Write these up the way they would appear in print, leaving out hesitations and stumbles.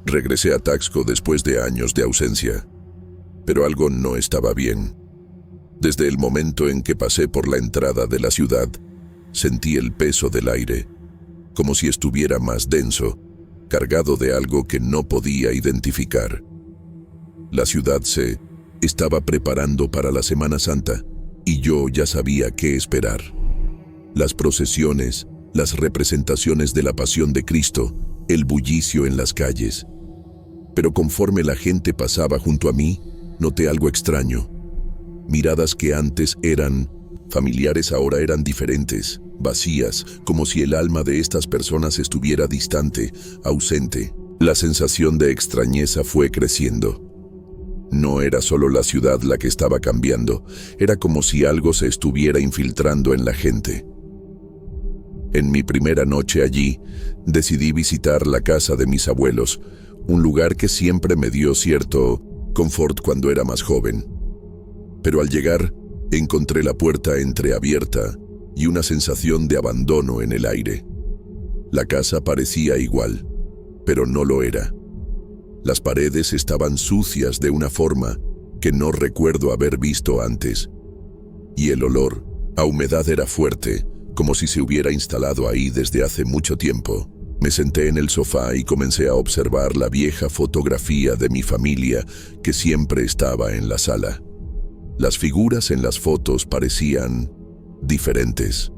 Regresé a Taxco después de años de ausencia, pero algo no estaba bien. Desde el momento en que pasé por la entrada de la ciudad, sentí el peso del aire, como si estuviera más denso, cargado de algo que no podía identificar. La ciudad se estaba preparando para la Semana Santa y yo ya sabía qué esperar. Las procesiones, las representaciones de la Pasión de Cristo, el bullicio en las calles. Pero conforme la gente pasaba junto a mí, noté algo extraño. Miradas que antes eran familiares ahora eran diferentes, vacías, como si el alma de estas personas estuviera distante, ausente. La sensación de extrañeza fue creciendo. No era solo la ciudad la que estaba cambiando, era como si algo se estuviera infiltrando en la gente. En mi primera noche allí, decidí visitar la casa de mis abuelos, un lugar que siempre me dio cierto confort cuando era más joven. Pero al llegar, encontré la puerta entreabierta y una sensación de abandono en el aire. La casa parecía igual, pero no lo era. Las paredes estaban sucias de una forma que no recuerdo haber visto antes. Y el olor a humedad era fuerte, como si se hubiera instalado ahí desde hace mucho tiempo. Me senté en el sofá y comencé a observar la vieja fotografía de mi familia que siempre estaba en la sala. Las figuras en las fotos parecían diferentes.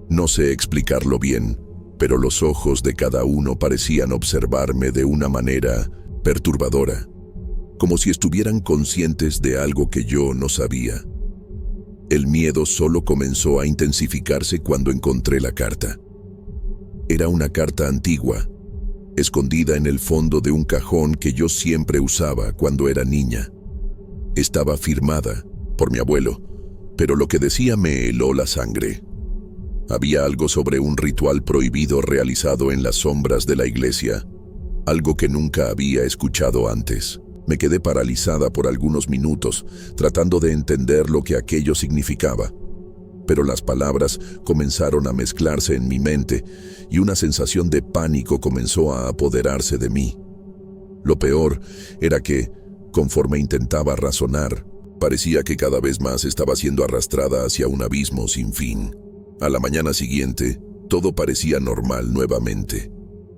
No sé explicarlo bien, pero los ojos de cada uno parecían observarme de una manera perturbadora, como si estuvieran conscientes de algo que yo no sabía. El miedo solo comenzó a intensificarse cuando encontré la carta. Era una carta antigua, escondida en el fondo de un cajón que yo siempre usaba cuando era niña. Estaba firmada por mi abuelo, pero lo que decía me heló la sangre. Había algo sobre un ritual prohibido realizado en las sombras de la iglesia, algo que nunca había escuchado antes. Me quedé paralizada por algunos minutos, tratando de entender lo que aquello significaba. Pero las palabras comenzaron a mezclarse en mi mente y una sensación de pánico comenzó a apoderarse de mí. Lo peor era que, conforme intentaba razonar, parecía que cada vez más estaba siendo arrastrada hacia un abismo sin fin. A la mañana siguiente, todo parecía normal nuevamente,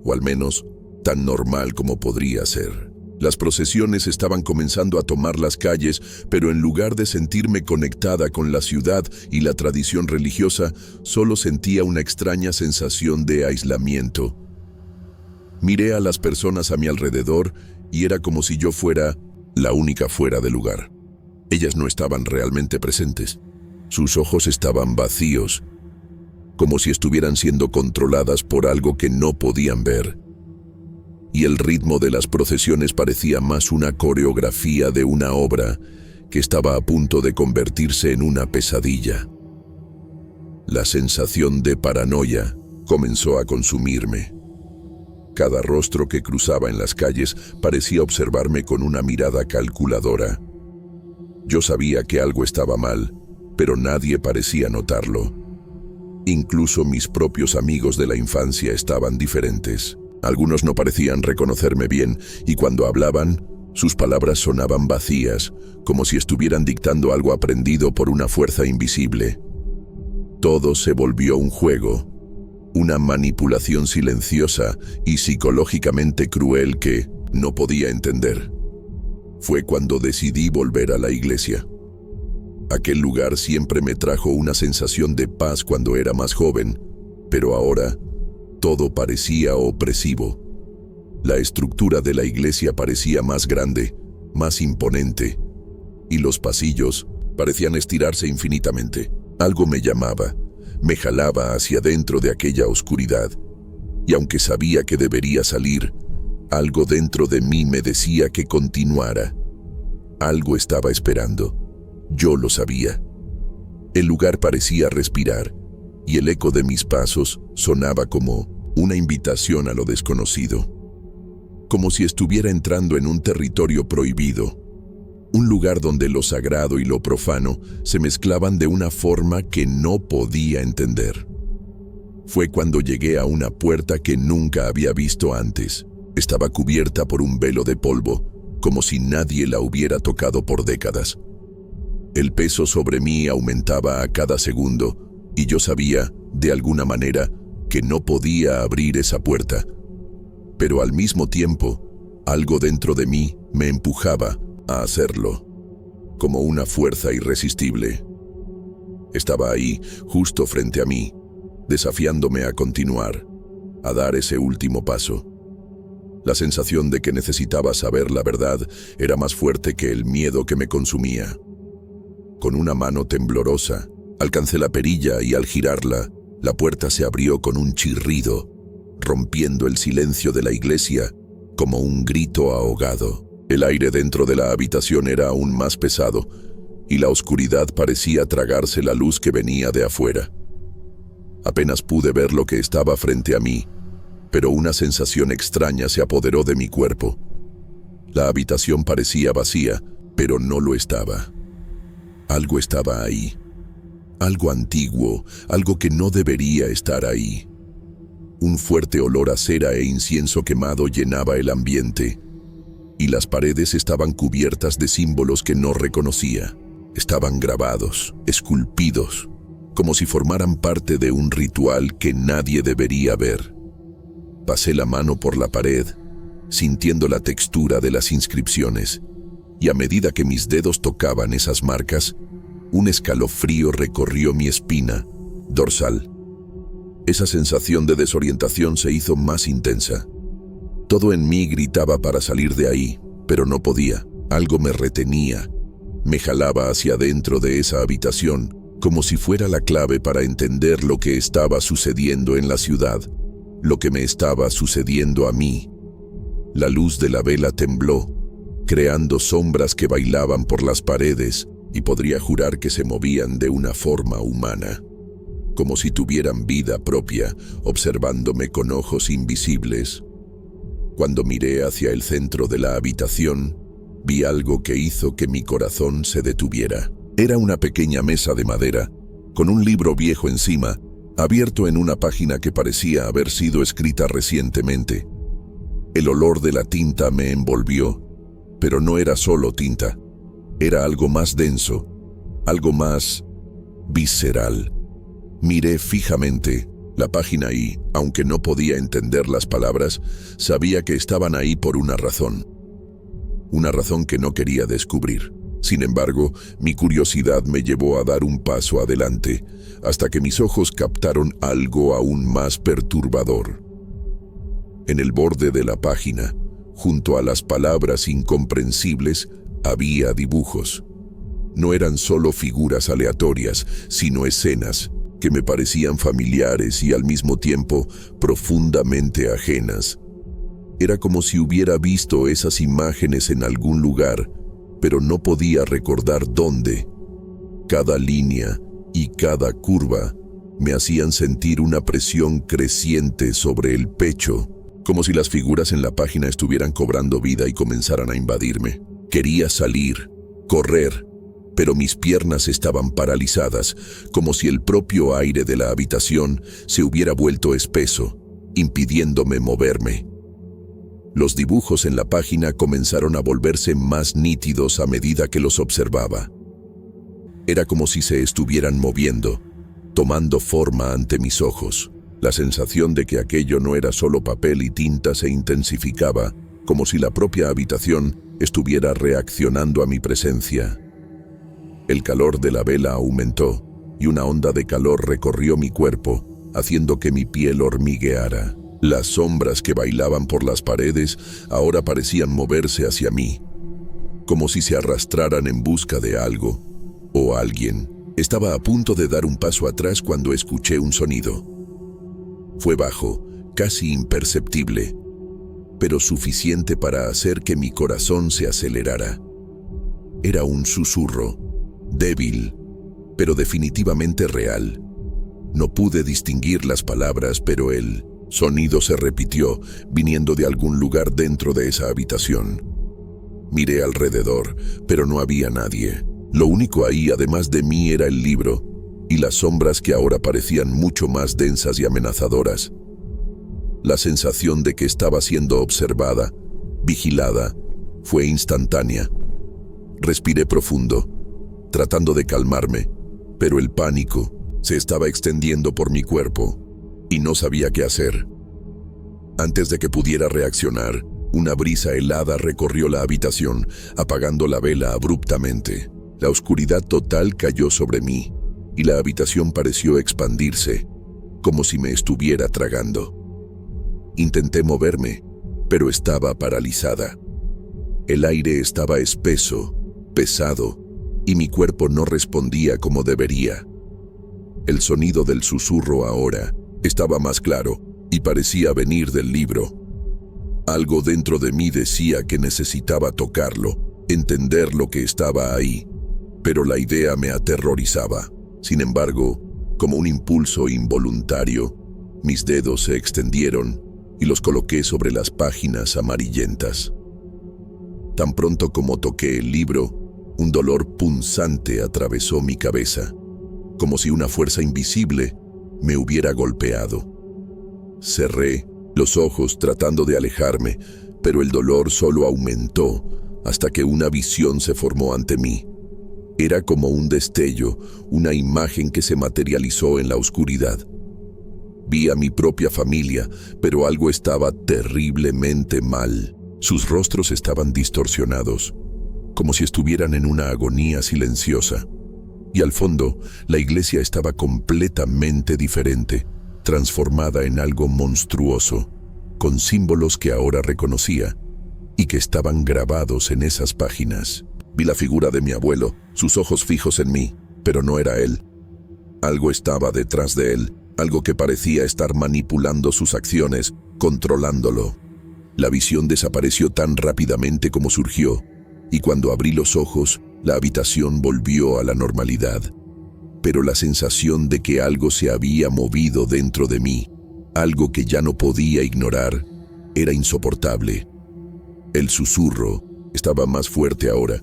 o al menos tan normal como podría ser. Las procesiones estaban comenzando a tomar las calles, pero en lugar de sentirme conectada con la ciudad y la tradición religiosa, solo sentía una extraña sensación de aislamiento. Miré a las personas a mi alrededor y era como si yo fuera la única fuera de lugar. Ellas no estaban realmente presentes. Sus ojos estaban vacíos, como si estuvieran siendo controladas por algo que no podían ver. Y el ritmo de las procesiones parecía más una coreografía de una obra que estaba a punto de convertirse en una pesadilla. La sensación de paranoia comenzó a consumirme. Cada rostro que cruzaba en las calles parecía observarme con una mirada calculadora. Yo sabía que algo estaba mal, pero nadie parecía notarlo. Incluso mis propios amigos de la infancia estaban diferentes. Algunos no parecían reconocerme bien, y cuando hablaban, sus palabras sonaban vacías, como si estuvieran dictando algo aprendido por una fuerza invisible. Todo se volvió un juego, una manipulación silenciosa y psicológicamente cruel que no podía entender. Fue cuando decidí volver a la iglesia. Aquel lugar siempre me trajo una sensación de paz cuando era más joven, pero ahora todo parecía opresivo. La estructura de la iglesia parecía más grande, más imponente, y los pasillos parecían estirarse infinitamente. Algo me llamaba, me jalaba hacia dentro de aquella oscuridad, y aunque sabía que debería salir, algo dentro de mí me decía que continuara. Algo estaba esperando. Yo lo sabía. El lugar parecía respirar, y el eco de mis pasos sonaba como una invitación a lo desconocido. Como si estuviera entrando en un territorio prohibido, un lugar donde lo sagrado y lo profano se mezclaban de una forma que no podía entender. Fue cuando llegué a una puerta que nunca había visto antes. Estaba cubierta por un velo de polvo, como si nadie la hubiera tocado por décadas. El peso sobre mí aumentaba a cada segundo, y yo sabía, de alguna manera, que no podía abrir esa puerta. Pero al mismo tiempo, algo dentro de mí me empujaba a hacerlo, como una fuerza irresistible. Estaba ahí, justo frente a mí, desafiándome a continuar, a dar ese último paso. La sensación de que necesitaba saber la verdad era más fuerte que el miedo que me consumía. Con una mano temblorosa, alcancé la perilla y al girarla, la puerta se abrió con un chirrido, rompiendo el silencio de la iglesia como un grito ahogado. El aire dentro de la habitación era aún más pesado, y la oscuridad parecía tragarse la luz que venía de afuera. Apenas pude ver lo que estaba frente a mí, pero una sensación extraña se apoderó de mi cuerpo. La habitación parecía vacía, pero no lo estaba. Algo estaba ahí. Algo antiguo, algo que no debería estar ahí. Un fuerte olor a cera e incienso quemado llenaba el ambiente, y las paredes estaban cubiertas de símbolos que no reconocía. Estaban grabados, esculpidos, como si formaran parte de un ritual que nadie debería ver. Pasé la mano por la pared, sintiendo la textura de las inscripciones, y a medida que mis dedos tocaban esas marcas, un escalofrío recorrió mi espina dorsal. Esa sensación de desorientación se hizo más intensa. Todo en mí gritaba para salir de ahí, pero no podía. Algo me retenía. Me jalaba hacia adentro de esa habitación, como si fuera la clave para entender lo que estaba sucediendo en la ciudad, lo que me estaba sucediendo a mí. La luz de la vela tembló, creando sombras que bailaban por las paredes, y podría jurar que se movían de una forma humana, como si tuvieran vida propia, observándome con ojos invisibles. Cuando miré hacia el centro de la habitación, vi algo que hizo que mi corazón se detuviera. Era una pequeña mesa de madera, con un libro viejo encima, abierto en una página que parecía haber sido escrita recientemente. El olor de la tinta me envolvió, pero no era solo tinta. Era algo más denso, algo más visceral. Miré fijamente la página y, aunque no podía entender las palabras, sabía que estaban ahí por una razón que no quería descubrir. Sin embargo, mi curiosidad me llevó a dar un paso adelante, hasta que mis ojos captaron algo aún más perturbador. En el borde de la página, junto a las palabras incomprensibles, había dibujos. No eran solo figuras aleatorias, sino escenas que me parecían familiares y al mismo tiempo profundamente ajenas. Era como si hubiera visto esas imágenes en algún lugar, pero no podía recordar dónde. Cada línea y cada curva me hacían sentir una presión creciente sobre el pecho, como si las figuras en la página estuvieran cobrando vida y comenzaran a invadirme. Quería salir, correr, pero mis piernas estaban paralizadas, como si el propio aire de la habitación se hubiera vuelto espeso, impidiéndome moverme. Los dibujos en la página comenzaron a volverse más nítidos a medida que los observaba. Era como si se estuvieran moviendo, tomando forma ante mis ojos. La sensación de que aquello no era solo papel y tinta se intensificaba, como si la propia habitación estuviera reaccionando a mi presencia. El calor de la vela aumentó, y una onda de calor recorrió mi cuerpo, haciendo que mi piel hormigueara. Las sombras que bailaban por las paredes ahora parecían moverse hacia mí, como si se arrastraran en busca de algo o alguien. Estaba a punto de dar un paso atrás cuando escuché un sonido. Fue bajo, casi imperceptible, pero suficiente para hacer que mi corazón se acelerara. Era un susurro, débil, pero definitivamente real. No pude distinguir las palabras, pero el sonido se repitió, viniendo de algún lugar dentro de esa habitación. Miré alrededor, pero no había nadie. Lo único ahí, además de mí, era el libro y las sombras que ahora parecían mucho más densas y amenazadoras. La sensación de que estaba siendo observada, vigilada, fue instantánea. Respiré profundo, tratando de calmarme, pero el pánico se estaba extendiendo por mi cuerpo y no sabía qué hacer. Antes de que pudiera reaccionar, una brisa helada recorrió la habitación, apagando la vela abruptamente. La oscuridad total cayó sobre mí y la habitación pareció expandirse, como si me estuviera tragando. Intenté moverme, pero estaba paralizada. El aire estaba espeso, pesado, y mi cuerpo no respondía como debería. El sonido del susurro ahora estaba más claro y parecía venir del libro. Algo dentro de mí decía que necesitaba tocarlo, entender lo que estaba ahí, pero la idea me aterrorizaba. Sin embargo, como un impulso involuntario, mis dedos se extendieron y los coloqué sobre las páginas amarillentas. Tan pronto como toqué el libro, un dolor punzante atravesó mi cabeza, como si una fuerza invisible me hubiera golpeado. Cerré los ojos tratando de alejarme, pero el dolor solo aumentó hasta que una visión se formó ante mí. Era como un destello, una imagen que se materializó en la oscuridad. Vi a mi propia familia, pero algo estaba terriblemente mal. Sus rostros estaban distorsionados, como si estuvieran en una agonía silenciosa. Y al fondo, la iglesia estaba completamente diferente, transformada en algo monstruoso, con símbolos que ahora reconocía y que estaban grabados en esas páginas. Vi la figura de mi abuelo, sus ojos fijos en mí, pero no era él. Algo estaba detrás de él, algo que parecía estar manipulando sus acciones, controlándolo. La visión desapareció tan rápidamente como surgió, y cuando abrí los ojos, la habitación volvió a la normalidad. Pero la sensación de que algo se había movido dentro de mí, algo que ya no podía ignorar, era insoportable. El susurro estaba más fuerte ahora,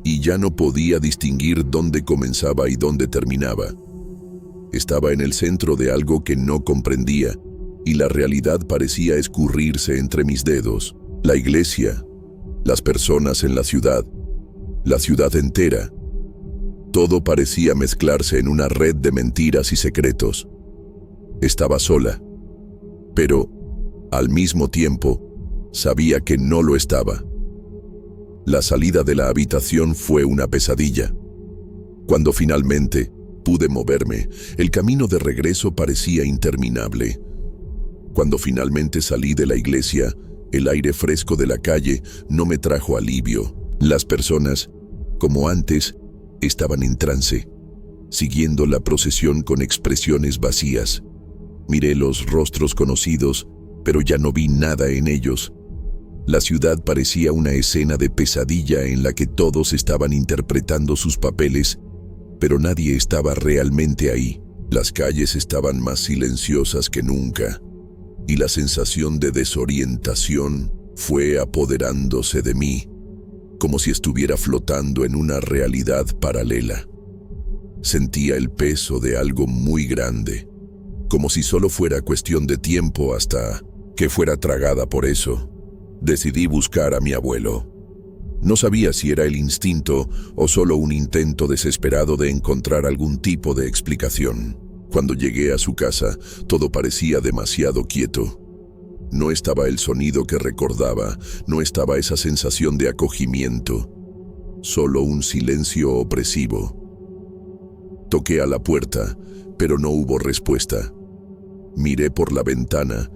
y ya no podía distinguir dónde comenzaba y dónde terminaba. Estaba en el centro de algo que no comprendía, y la realidad parecía escurrirse entre mis dedos. La iglesia, las personas en la ciudad entera. Todo parecía mezclarse en una red de mentiras y secretos. Estaba sola, pero, al mismo tiempo, sabía que no lo estaba. La salida de la habitación fue una pesadilla. Cuando finalmente pude moverme, el camino de regreso parecía interminable. Cuando finalmente salí de la iglesia, el aire fresco de la calle no me trajo alivio. Las personas, como antes, estaban en trance, siguiendo la procesión con expresiones vacías. Miré los rostros conocidos, pero ya no vi nada en ellos. La ciudad parecía una escena de pesadilla en la que todos estaban interpretando sus papeles, pero nadie estaba realmente ahí. Las calles estaban más silenciosas que nunca, y la sensación de desorientación fue apoderándose de mí, como si estuviera flotando en una realidad paralela. Sentía el peso de algo muy grande, como si solo fuera cuestión de tiempo hasta que fuera tragada por eso. Decidí buscar a mi abuelo. No sabía si era el instinto o solo un intento desesperado de encontrar algún tipo de explicación. Cuando llegué a su casa, todo parecía demasiado quieto. No estaba el sonido que recordaba, no estaba esa sensación de acogimiento, solo un silencio opresivo. Toqué a la puerta, pero no hubo respuesta. Miré por la ventana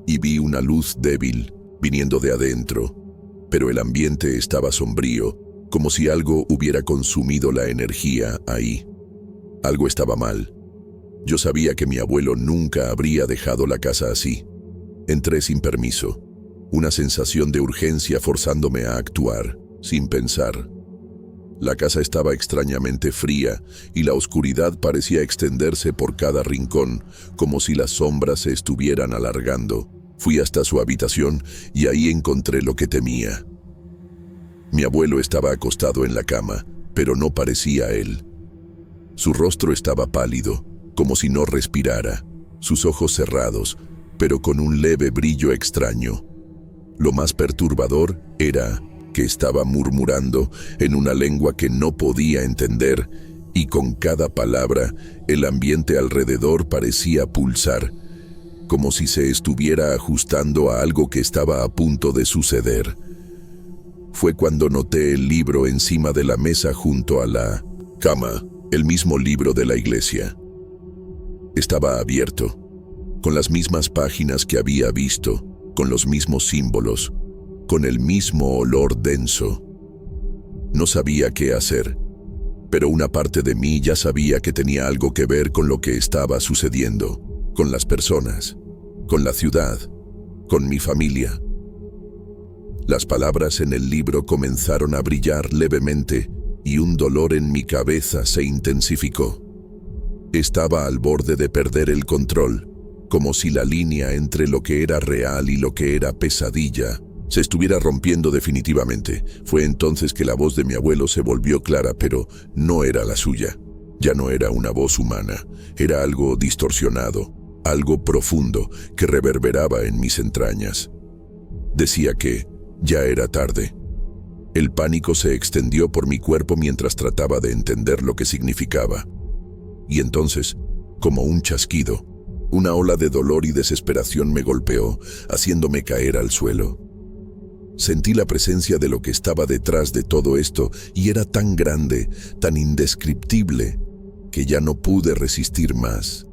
y vi una luz débil viniendo de adentro, pero el ambiente estaba sombrío, como si algo hubiera consumido la energía ahí. Algo estaba mal. Yo sabía que mi abuelo nunca habría dejado la casa así. Entré sin permiso, una sensación de urgencia forzándome a actuar, sin pensar. La casa estaba extrañamente fría y la oscuridad parecía extenderse por cada rincón, como si las sombras se estuvieran alargando. Fui hasta su habitación y ahí encontré lo que temía. Mi abuelo estaba acostado en la cama, pero no parecía él. Su rostro estaba pálido, como si no respirara, sus ojos cerrados, pero con un leve brillo extraño. Lo más perturbador era que estaba murmurando en una lengua que no podía entender, y con cada palabra el ambiente alrededor parecía pulsar, como si se estuviera ajustando a algo que estaba a punto de suceder. Fue cuando noté el libro encima de la mesa junto a la cama, el mismo libro de la iglesia. Estaba abierto, con las mismas páginas que había visto, con los mismos símbolos, con el mismo olor denso. No sabía qué hacer, pero una parte de mí ya sabía que tenía algo que ver con lo que estaba sucediendo, con las personas, con la ciudad, con mi familia. Las palabras en el libro comenzaron a brillar levemente y un dolor en mi cabeza se intensificó. Estaba al borde de perder el control, como si la línea entre lo que era real y lo que era pesadilla se estuviera rompiendo definitivamente. Fue entonces que la voz de mi abuelo se volvió clara, pero no era la suya. Ya no era una voz humana, era algo distorsionado, algo profundo que reverberaba en mis entrañas. Decía que ya era tarde. El pánico se extendió por mi cuerpo mientras trataba de entender lo que significaba. Y entonces, como un chasquido, una ola de dolor y desesperación me golpeó, haciéndome caer al suelo. Sentí la presencia de lo que estaba detrás de todo esto y era tan grande, tan indescriptible, que ya no pude resistir más.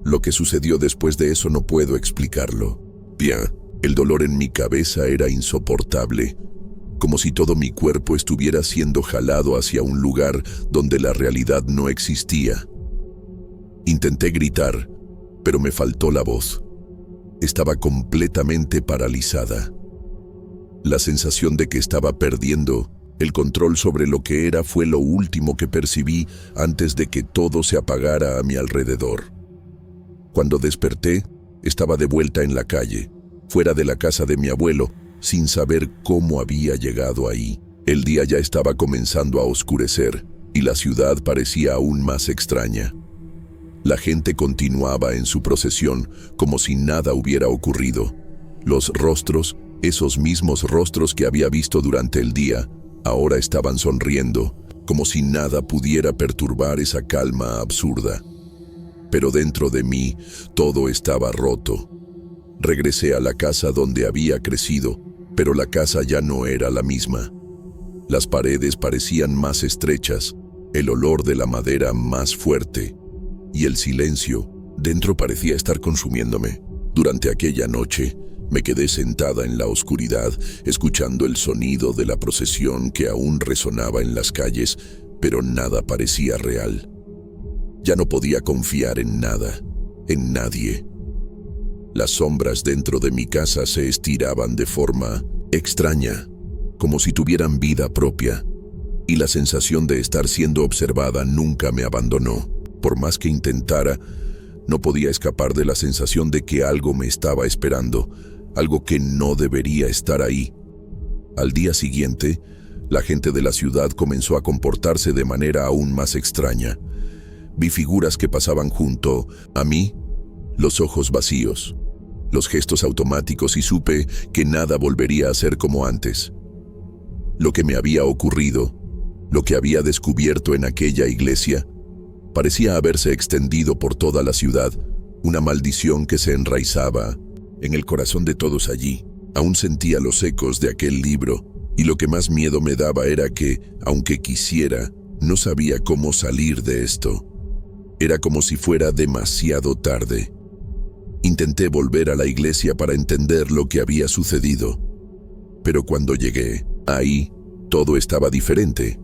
Lo que sucedió después de eso no puedo explicarlo. Bien, el dolor en mi cabeza era insoportable, como si todo mi cuerpo estuviera siendo jalado hacia un lugar donde la realidad no existía. Intenté gritar, pero me faltó la voz. Estaba completamente paralizada. La sensación de que estaba perdiendo el control sobre lo que era fue lo último que percibí antes de que todo se apagara a mi alrededor. Cuando desperté, estaba de vuelta en la calle, fuera de la casa de mi abuelo, sin saber cómo había llegado ahí. El día ya estaba comenzando a oscurecer y la ciudad parecía aún más extraña. La gente continuaba en su procesión como si nada hubiera ocurrido. Los rostros, esos mismos rostros que había visto durante el día, ahora estaban sonriendo, como si nada pudiera perturbar esa calma absurda. Pero dentro de mí, todo estaba roto. Regresé a la casa donde había crecido, pero la casa ya no era la misma. Las paredes parecían más estrechas, el olor de la madera más fuerte, y el silencio dentro parecía estar consumiéndome. Durante aquella noche, me quedé sentada en la oscuridad, escuchando el sonido de la procesión que aún resonaba en las calles, pero nada parecía real. Ya no podía confiar en nada, en nadie. Las sombras dentro de mi casa se estiraban de forma extraña, como si tuvieran vida propia, y la sensación de estar siendo observada nunca me abandonó. Por más que intentara, no podía escapar de la sensación de que algo me estaba esperando, algo que no debería estar ahí. Al día siguiente, la gente de la ciudad comenzó a comportarse de manera aún más extraña. Vi figuras que pasaban junto a mí, los ojos vacíos, los gestos automáticos, y supe que nada volvería a ser como antes. Lo que me había ocurrido, lo que había descubierto en aquella iglesia, parecía haberse extendido por toda la ciudad, una maldición que se enraizaba en el corazón de todos allí. Aún sentía los ecos de aquel libro, y lo que más miedo me daba era que, aunque quisiera, no sabía cómo salir de esto. Era como si fuera demasiado tarde. Intenté volver a la iglesia para entender lo que había sucedido, pero cuando llegué, ahí, todo estaba diferente.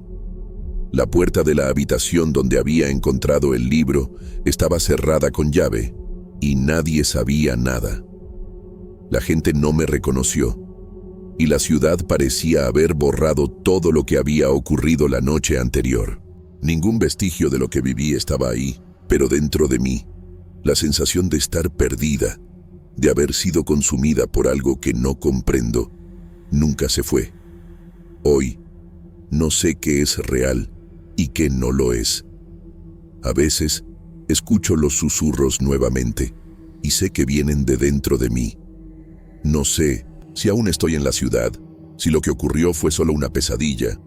La puerta de la habitación donde había encontrado el libro estaba cerrada con llave, y nadie sabía nada. La gente no me reconoció, y la ciudad parecía haber borrado todo lo que había ocurrido la noche anterior. Ningún vestigio de lo que viví estaba ahí, pero dentro de mí, la sensación de estar perdida, de haber sido consumida por algo que no comprendo, nunca se fue. Hoy, no sé qué es real y qué no lo es. A veces, escucho los susurros nuevamente, y sé que vienen de dentro de mí. No sé si aún estoy en la ciudad, si lo que ocurrió fue solo una pesadilla,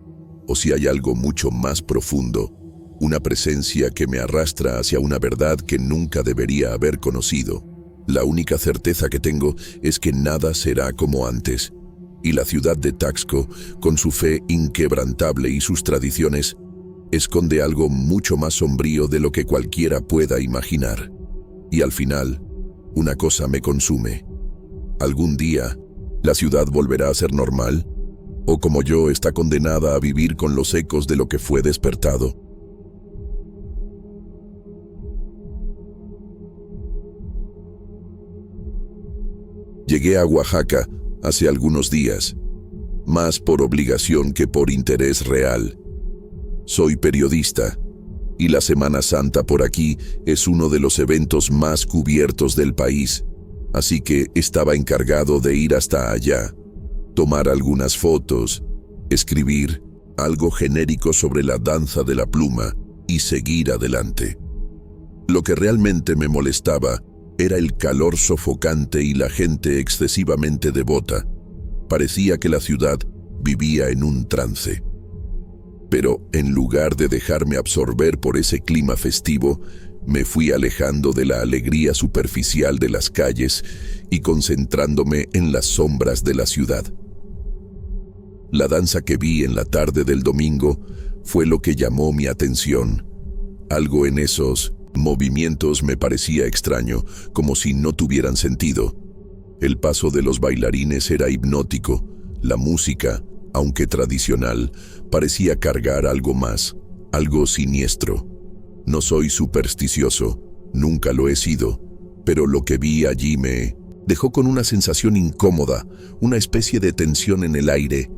o si hay algo mucho más profundo, una presencia que me arrastra hacia una verdad que nunca debería haber conocido. La única certeza que tengo es que nada será como antes, y la ciudad de Taxco, con su fe inquebrantable y sus tradiciones, esconde algo mucho más sombrío de lo que cualquiera pueda imaginar. Y al final, una cosa me consume. ¿Algún día la ciudad volverá a ser normal? ¿O como yo está condenada a vivir con los ecos de lo que fue despertado? Llegué a Oaxaca hace algunos días, más por obligación que por interés real. Soy periodista, y la Semana Santa por aquí es uno de los eventos más cubiertos del país, así que estaba encargado de ir hasta allá, tomar algunas fotos, escribir algo genérico sobre la danza de la pluma y seguir adelante. Lo que realmente me molestaba era el calor sofocante y la gente excesivamente devota. Parecía que la ciudad vivía en un trance. Pero en lugar de dejarme absorber por ese clima festivo, me fui alejando de la alegría superficial de las calles y concentrándome en las sombras de la ciudad. La danza que vi en la tarde del domingo fue lo que llamó mi atención. Algo en esos movimientos me parecía extraño, como si no tuvieran sentido. El paso de los bailarines era hipnótico, la música, aunque tradicional, parecía cargar algo más, algo siniestro. No soy supersticioso, nunca lo he sido, pero lo que vi allí me dejó con una sensación incómoda, una especie de tensión en el aire,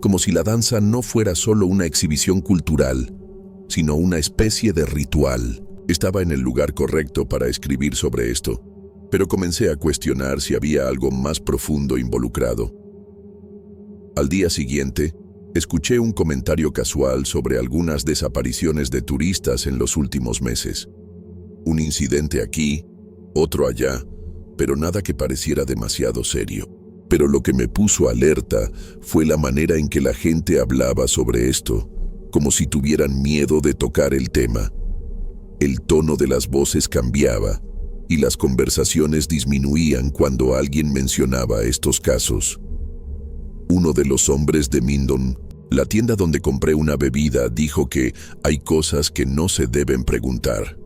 como si la danza no fuera solo una exhibición cultural, sino una especie de ritual. Estaba en el lugar correcto para escribir sobre esto, pero comencé a cuestionar si había algo más profundo involucrado. Al día siguiente, escuché un comentario casual sobre algunas desapariciones de turistas en los últimos meses. Un incidente aquí, otro allá, pero nada que pareciera demasiado serio. Pero lo que me puso alerta fue la manera en que la gente hablaba sobre esto, como si tuvieran miedo de tocar el tema. El tono de las voces cambiaba y las conversaciones disminuían cuando alguien mencionaba estos casos. Uno de los hombres de Mindon, la tienda donde compré una bebida, dijo que hay cosas que no se deben preguntar.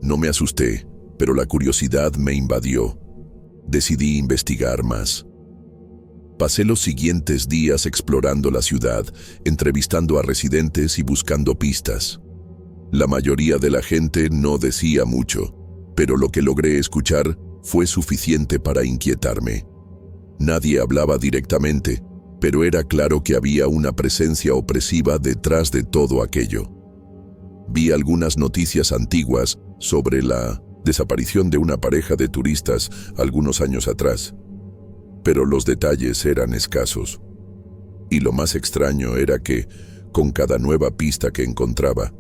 No me asusté, pero la curiosidad me invadió. Decidí investigar más. Pasé los siguientes días explorando la ciudad, entrevistando a residentes y buscando pistas. La mayoría de la gente no decía mucho, pero lo que logré escuchar fue suficiente para inquietarme. Nadie hablaba directamente, pero era claro que había una presencia opresiva detrás de todo aquello. Vi algunas noticias antiguas sobre la desaparición de una pareja de turistas algunos años atrás, pero los detalles eran escasos. Y lo más extraño era que, con cada nueva pista que encontraba,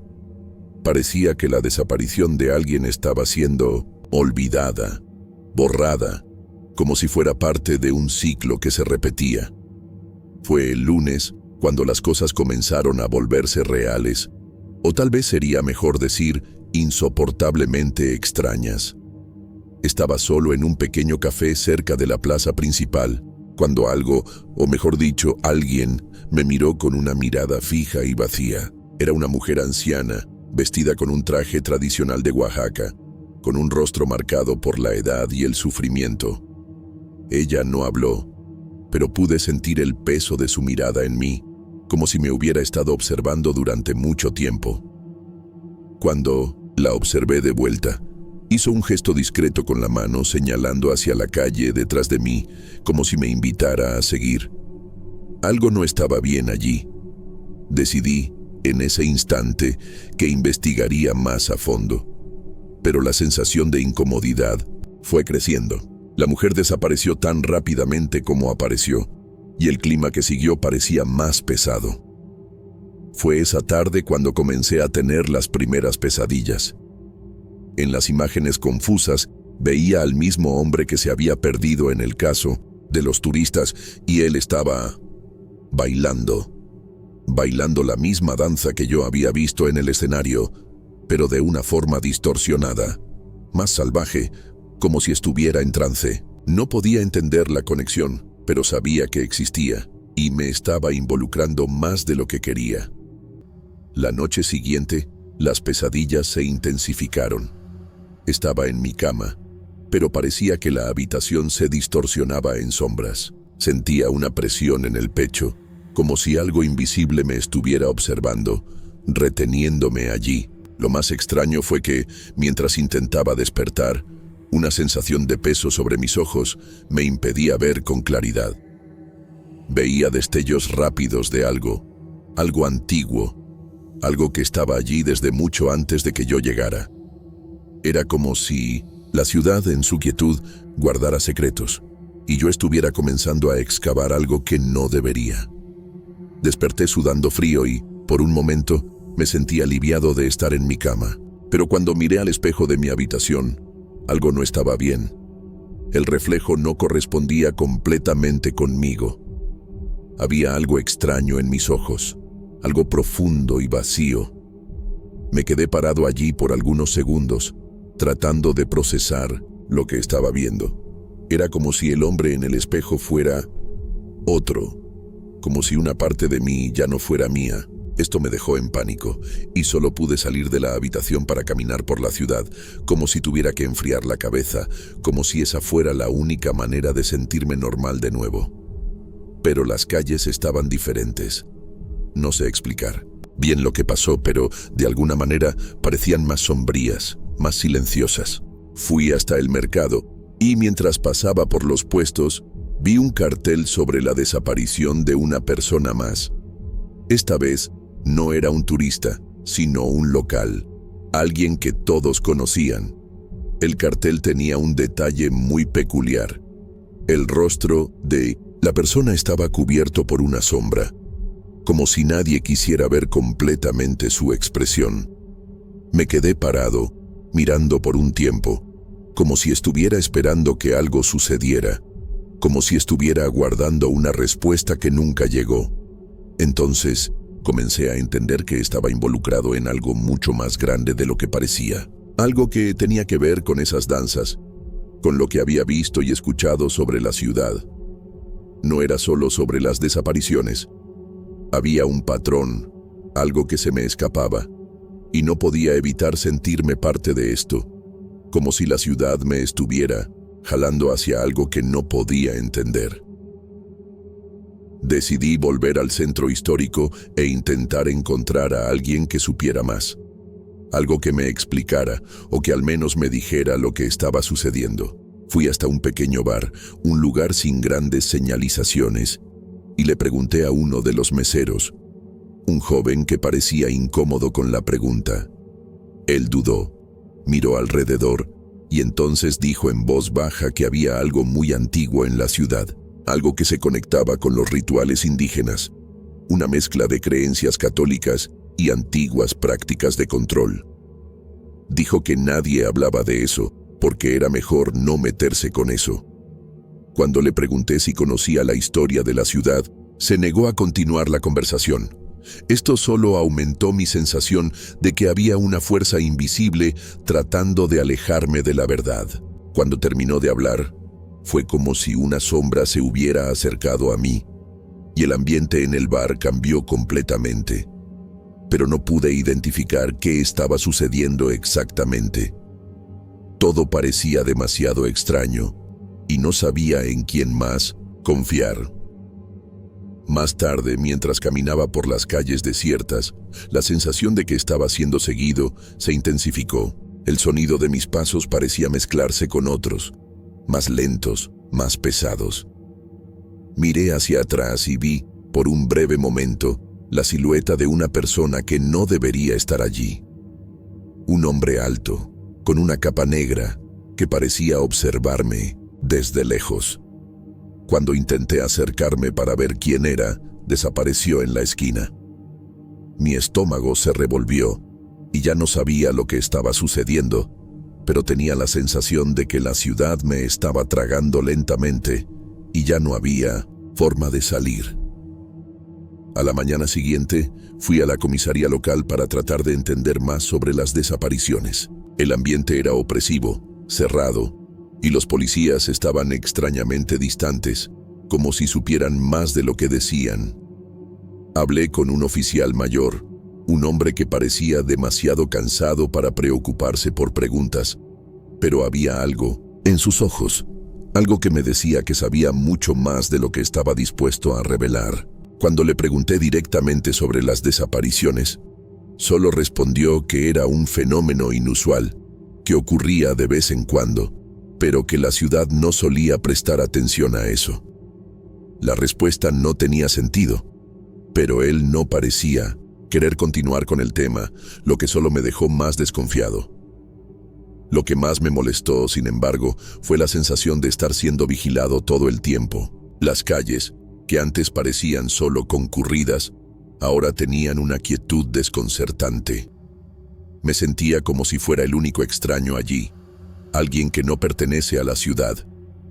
parecía que la desaparición de alguien estaba siendo olvidada, borrada, como si fuera parte de un ciclo que se repetía. Fue el lunes cuando las cosas comenzaron a volverse reales, o tal vez sería mejor decir insoportablemente extrañas. Estaba solo en un pequeño café cerca de la plaza principal, cuando algo, o mejor dicho, alguien, me miró con una mirada fija y vacía. Era una mujer anciana, vestida con un traje tradicional de Oaxaca, con un rostro marcado por la edad y el sufrimiento. Ella no habló, pero pude sentir el peso de su mirada en mí, como si me hubiera estado observando durante mucho tiempo. Cuando la observé de vuelta, hizo un gesto discreto con la mano señalando hacia la calle detrás de mí, como si me invitara a seguir. Algo no estaba bien allí. Decidí, en ese instante, que investigaría más a fondo. Pero la sensación de incomodidad fue creciendo. La mujer desapareció tan rápidamente como apareció, y el clima que siguió parecía más pesado. Fue esa tarde cuando comencé a tener las primeras pesadillas. En las imágenes confusas Veía al mismo hombre que se había perdido en el caso de los turistas y él estaba bailando la misma danza que yo había visto en el escenario, pero de una forma distorsionada, más salvaje, como si estuviera en trance. No podía entender la conexión, pero sabía que existía y me estaba involucrando más de lo que quería. La noche siguiente, las pesadillas se intensificaron. Estaba en mi cama, pero parecía que la habitación se distorsionaba en sombras. Sentía una presión en el pecho, como si algo invisible me estuviera observando, reteniéndome allí. Lo más extraño fue que, mientras intentaba despertar, una sensación de peso sobre mis ojos me impedía ver con claridad. Veía destellos rápidos de algo antiguo, algo que estaba allí desde mucho antes de que yo llegara. Era como si la ciudad en su quietud guardara secretos, y yo estuviera comenzando a excavar algo que no debería. Desperté sudando frío y, por un momento, me sentí aliviado de estar en mi cama. Pero cuando miré al espejo de mi habitación, algo no estaba bien. El reflejo no correspondía completamente conmigo. Había algo extraño en mis ojos, algo profundo y vacío. Me quedé parado allí por algunos segundos, tratando de procesar lo que estaba viendo. Era como si el hombre en el espejo fuera otro, como si una parte de mí ya no fuera mía. Esto me dejó en pánico, y solo pude salir de la habitación para caminar por la ciudad, como si tuviera que enfriar la cabeza, como si esa fuera la única manera de sentirme normal de nuevo. Pero las calles estaban diferentes. No sé explicar bien lo que pasó, pero de alguna manera parecían más sombrías, más silenciosas. Fui hasta el mercado, y mientras pasaba por los puestos, vi un cartel sobre la desaparición de una persona más. Esta vez, no era un turista, sino un local, alguien que todos conocían. El cartel tenía un detalle muy peculiar. El rostro de la persona estaba cubierto por una sombra, como si nadie quisiera ver completamente su expresión. Me quedé parado, mirando por un tiempo, como si estuviera esperando que algo sucediera, como si estuviera aguardando una respuesta que nunca llegó. Entonces, comencé a entender que estaba involucrado en algo mucho más grande de lo que parecía. Algo que tenía que ver con esas danzas, con lo que había visto y escuchado sobre la ciudad. No era solo sobre las desapariciones. Había un patrón, algo que se me escapaba, y no podía evitar sentirme parte de esto, como si la ciudad me estuviera jalando hacia algo que no podía entender. Decidí volver al centro histórico e intentar encontrar a alguien que supiera más. Algo que me explicara, o que al menos me dijera lo que estaba sucediendo. Fui hasta un pequeño bar, un lugar sin grandes señalizaciones, y le pregunté a uno de los meseros, un joven que parecía incómodo con la pregunta. Él dudó, miró alrededor, y entonces dijo en voz baja que había algo muy antiguo en la ciudad. Algo que se conectaba con los rituales indígenas, una mezcla de creencias católicas y antiguas prácticas de control. Dijo que nadie hablaba de eso, porque era mejor no meterse con eso. Cuando le pregunté si conocía la historia de la ciudad, se negó a continuar la conversación. Esto solo aumentó mi sensación de que había una fuerza invisible tratando de alejarme de la verdad. Cuando terminó de hablar, fue como si una sombra se hubiera acercado a mí, y el ambiente en el bar cambió completamente. Pero no pude identificar qué estaba sucediendo exactamente. Todo parecía demasiado extraño, y no sabía en quién más confiar. Más tarde, mientras caminaba por las calles desiertas, la sensación de que estaba siendo seguido se intensificó. El sonido de mis pasos parecía mezclarse con otros, más lentos, más pesados. Miré hacia atrás y vi, por un breve momento, la silueta de una persona que no debería estar allí. Un hombre alto, con una capa negra, que parecía observarme desde lejos. Cuando intenté acercarme para ver quién era, desapareció en la esquina. Mi estómago se revolvió y ya no sabía lo que estaba sucediendo. pero tenía la sensación de que la ciudad me estaba tragando lentamente y ya no había forma de salir. A la mañana siguiente, fui a la comisaría local para tratar de entender más sobre las desapariciones. El ambiente era opresivo, cerrado, y los policías estaban extrañamente distantes, como si supieran más de lo que decían. Hablé con un oficial mayor, un hombre que parecía demasiado cansado para preocuparse por preguntas, pero había algo en sus ojos, algo que me decía que sabía mucho más de lo que estaba dispuesto a revelar. Cuando le pregunté directamente sobre las desapariciones, solo respondió que era un fenómeno inusual, que ocurría de vez en cuando, pero que la ciudad no solía prestar atención a eso. La respuesta no tenía sentido, pero él no parecía querer continuar con el tema, lo que solo me dejó más desconfiado. Lo que más me molestó, sin embargo, fue la sensación de estar siendo vigilado todo el tiempo. Las calles, que antes parecían solo concurridas, ahora tenían una quietud desconcertante. Me sentía como si fuera el único extraño allí, alguien que no pertenece a la ciudad,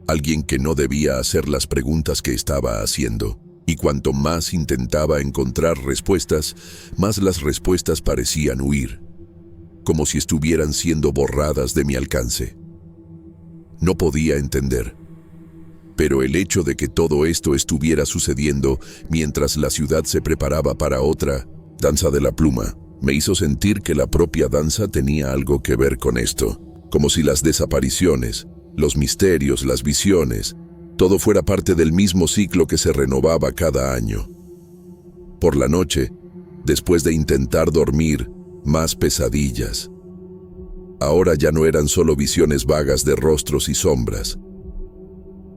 alguien que no debía hacer las preguntas que estaba haciendo. Y cuanto más intentaba encontrar respuestas, más las respuestas parecían huir, como si estuvieran siendo borradas de mi alcance. No podía entender. Pero el hecho de que todo esto estuviera sucediendo mientras la ciudad se preparaba para otra danza de la pluma, me hizo sentir que la propia danza tenía algo que ver con esto, como si las desapariciones, los misterios, las visiones, todo fuera parte del mismo ciclo que se renovaba cada año. Por la noche, después de intentar dormir, más pesadillas. Ahora ya no eran solo visiones vagas de rostros y sombras.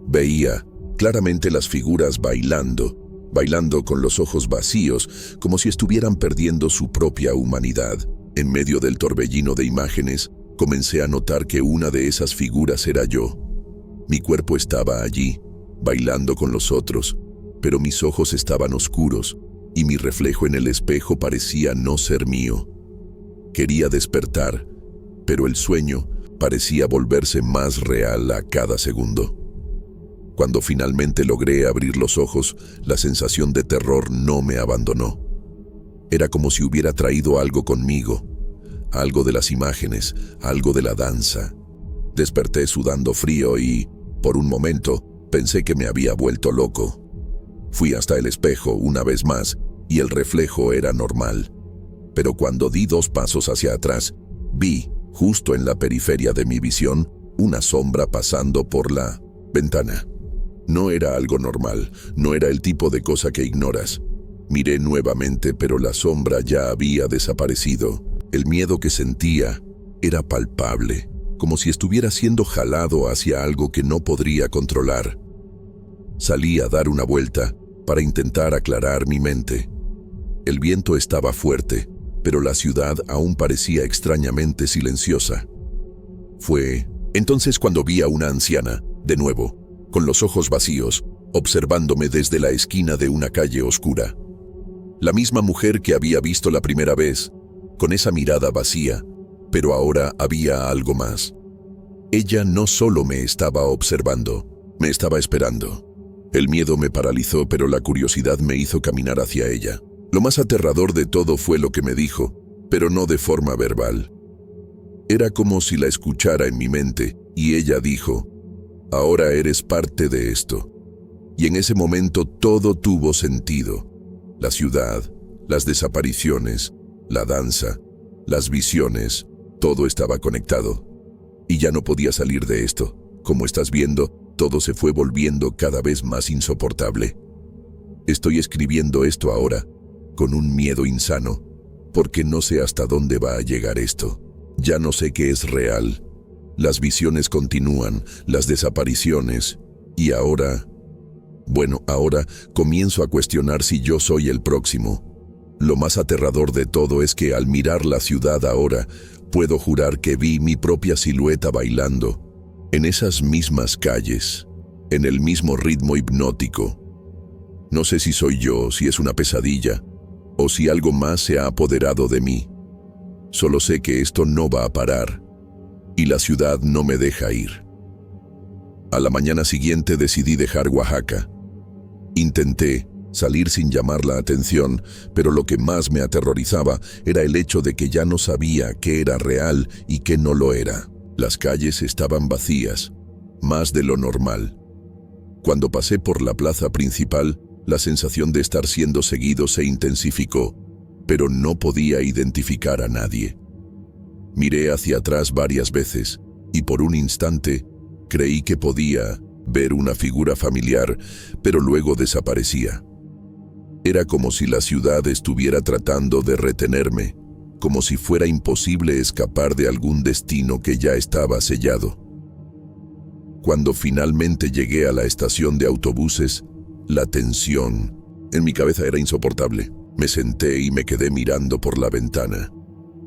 Veía claramente las figuras bailando con los ojos vacíos, como si estuvieran perdiendo su propia humanidad. En medio del torbellino de imágenes, comencé a notar que una de esas figuras era yo. Mi cuerpo estaba allí, bailando con los otros, pero mis ojos estaban oscuros y mi reflejo en el espejo parecía no ser mío. Quería despertar, pero el sueño parecía volverse más real a cada segundo. Cuando finalmente logré abrir los ojos, la sensación de terror no me abandonó. Era como si hubiera traído algo conmigo, algo de las imágenes, algo de la danza. Desperté sudando frío y, por un momento, pensé que me había vuelto loco. Fui hasta el espejo una vez más y el reflejo era normal. Pero cuando di 2 pasos hacia atrás, vi, justo en la periferia de mi visión, una sombra pasando por la ventana. No era algo normal, no era el tipo de cosa que ignoras. Miré nuevamente, pero la sombra ya había desaparecido. El miedo que sentía era palpable, como si estuviera siendo jalado hacia algo que no podría controlar. Salí a dar una vuelta para intentar aclarar mi mente. El viento estaba fuerte, pero la ciudad aún parecía extrañamente silenciosa. Fue entonces cuando vi a una anciana, de nuevo, con los ojos vacíos, observándome desde la esquina de una calle oscura. La misma mujer que había visto la primera vez, con esa mirada vacía, pero ahora había algo más. Ella no solo me estaba observando, me estaba esperando. El miedo me paralizó, pero la curiosidad me hizo caminar hacia ella. Lo más aterrador de todo fue lo que me dijo, pero no de forma verbal. Era como si la escuchara en mi mente, y ella dijo: «Ahora eres parte de esto». Y en ese momento todo tuvo sentido. La ciudad, las desapariciones, la danza, las visiones, todo estaba conectado. Y ya no podía salir de esto. Como estás viendo, todo se fue volviendo cada vez más insoportable. Estoy escribiendo esto ahora, con un miedo insano, porque no sé hasta dónde va a llegar esto. Ya no sé qué es real. Las visiones continúan, las desapariciones, y ahora comienzo a cuestionar si yo soy el próximo. Lo más aterrador de todo es que al mirar la ciudad ahora, puedo jurar que vi mi propia silueta bailando, en esas mismas calles, en el mismo ritmo hipnótico. No sé si soy yo, si es una pesadilla, o si algo más se ha apoderado de mí. Solo sé que esto no va a parar. y la ciudad no me deja ir. A la mañana siguiente decidí dejar Oaxaca. Intenté salir sin llamar la atención, pero lo que más me aterrorizaba era el hecho de que ya no sabía qué era real y qué no lo era. Las calles estaban vacías, más de lo normal. Cuando pasé por la plaza principal, la sensación de estar siendo seguido se intensificó, pero no podía identificar a nadie. Miré hacia atrás varias veces, y por un instante creí que podía ver una figura familiar, pero luego desaparecía. Era como si la ciudad estuviera tratando de retenerme, como si fuera imposible escapar de algún destino que ya estaba sellado. Cuando finalmente llegué a la estación de autobuses, la tensión en mi cabeza era insoportable. Me senté y me quedé mirando por la ventana,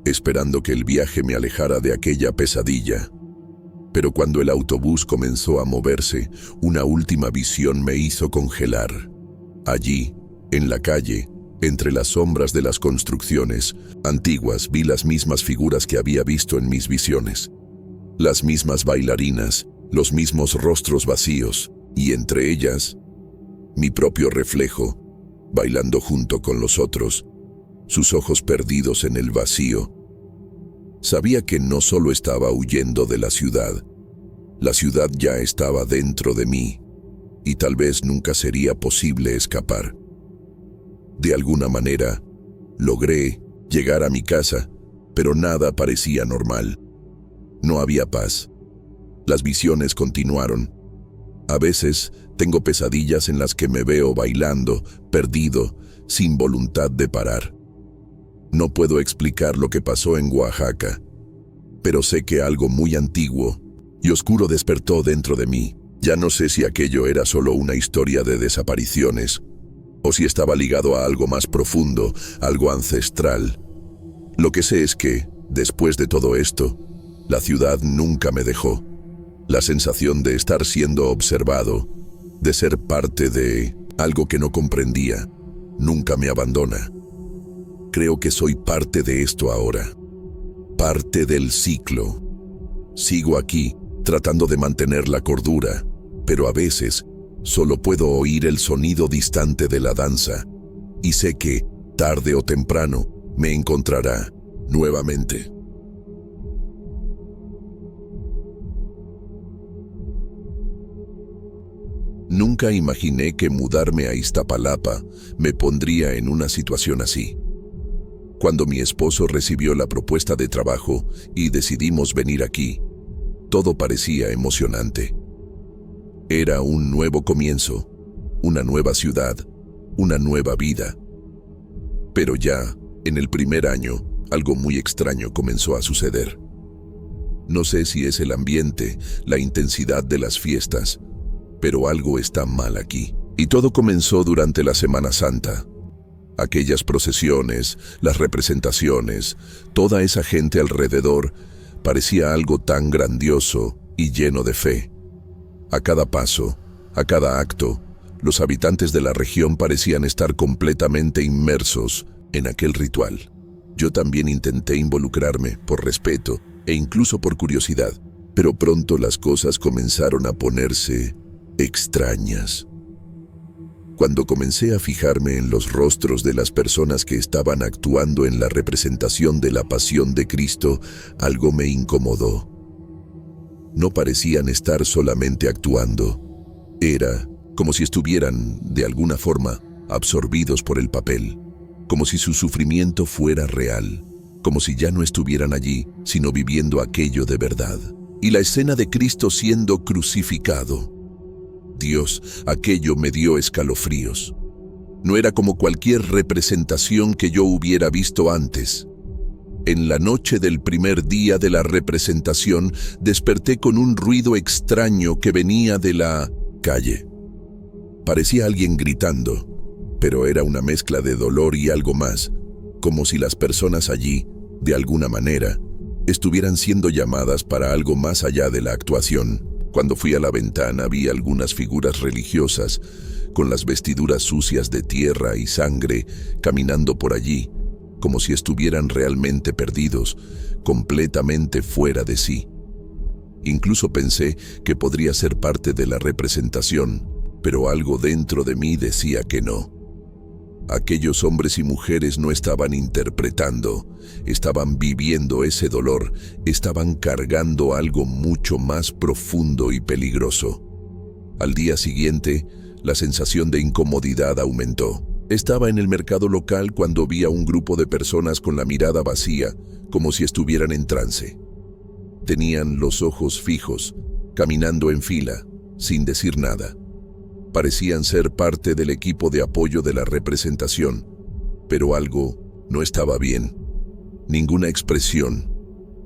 esperando que el viaje me alejara de aquella pesadilla. Pero cuando el autobús comenzó a moverse, una última visión me hizo congelar. Allí, en la calle, entre las sombras de las construcciones antiguas, vi las mismas figuras que había visto en mis visiones. Las mismas bailarinas, los mismos rostros vacíos, y entre ellas, mi propio reflejo, bailando junto con los otros, sus ojos perdidos en el vacío. Sabía que no solo estaba huyendo de la ciudad ya estaba dentro de mí, y tal vez nunca sería posible escapar. De alguna manera, logré llegar a mi casa, pero nada parecía normal. No había paz. Las visiones continuaron. A veces tengo pesadillas en las que me veo bailando, perdido, sin voluntad de parar. No puedo explicar lo que pasó en Oaxaca, pero sé que algo muy antiguo y oscuro despertó dentro de mí. Ya no sé si aquello era solo una historia de desapariciones, o si estaba ligado a algo más profundo, algo ancestral. Lo que sé es que, después de todo esto, la ciudad nunca me dejó. La sensación de estar siendo observado, de ser parte de algo que no comprendía, nunca me abandona. Creo que soy parte de esto ahora, parte del ciclo. Sigo aquí, tratando de mantener la cordura, pero a veces solo puedo oír el sonido distante de la danza, y sé que, tarde o temprano, me encontrará nuevamente. Nunca imaginé que mudarme a Iztapalapa me pondría en una situación así. Cuando mi esposo recibió la propuesta de trabajo y decidimos venir aquí, todo parecía emocionante. Era un nuevo comienzo, una nueva ciudad, una nueva vida. Pero ya, en el primer año, algo muy extraño comenzó a suceder. No sé si es el ambiente, la intensidad de las fiestas, pero algo está mal aquí. Y todo comenzó durante la Semana Santa. Aquellas procesiones, las representaciones, toda esa gente alrededor, parecía algo tan grandioso y lleno de fe. A cada paso, a cada acto, los habitantes de la región parecían estar completamente inmersos en aquel ritual. Yo también intenté involucrarme por respeto e incluso por curiosidad, pero pronto las cosas comenzaron a ponerse extrañas. Cuando comencé a fijarme en los rostros de las personas que estaban actuando en la representación de la Pasión de Cristo, algo me incomodó. No parecían estar solamente actuando. Era como si estuvieran, de alguna forma, absorbidos por el papel, como si su sufrimiento fuera real, como si ya no estuvieran allí, sino viviendo aquello de verdad. Y la escena de Cristo siendo crucificado. Dios, aquello me dio escalofríos. No era como cualquier representación que yo hubiera visto antes. En la noche del primer día de la representación, desperté con un ruido extraño que venía de la calle. Parecía alguien gritando, pero era una mezcla de dolor y algo más, como si las personas allí, de alguna manera, estuvieran siendo llamadas para algo más allá de la actuación. Cuando fui a la ventana vi algunas figuras religiosas, con las vestiduras sucias de tierra y sangre, caminando por allí, como si estuvieran realmente perdidos, completamente fuera de sí. Incluso pensé que podría ser parte de la representación, pero algo dentro de mí decía que no. Aquellos hombres y mujeres no estaban interpretando, estaban viviendo ese dolor, estaban cargando algo mucho más profundo y peligroso. Al día siguiente, la sensación de incomodidad aumentó. Estaba en el mercado local cuando vi a un grupo de personas con la mirada vacía, como si estuvieran en trance. Tenían los ojos fijos, caminando en fila, sin decir nada. Parecían ser parte del equipo de apoyo de la representación, pero algo no estaba bien. Ninguna expresión,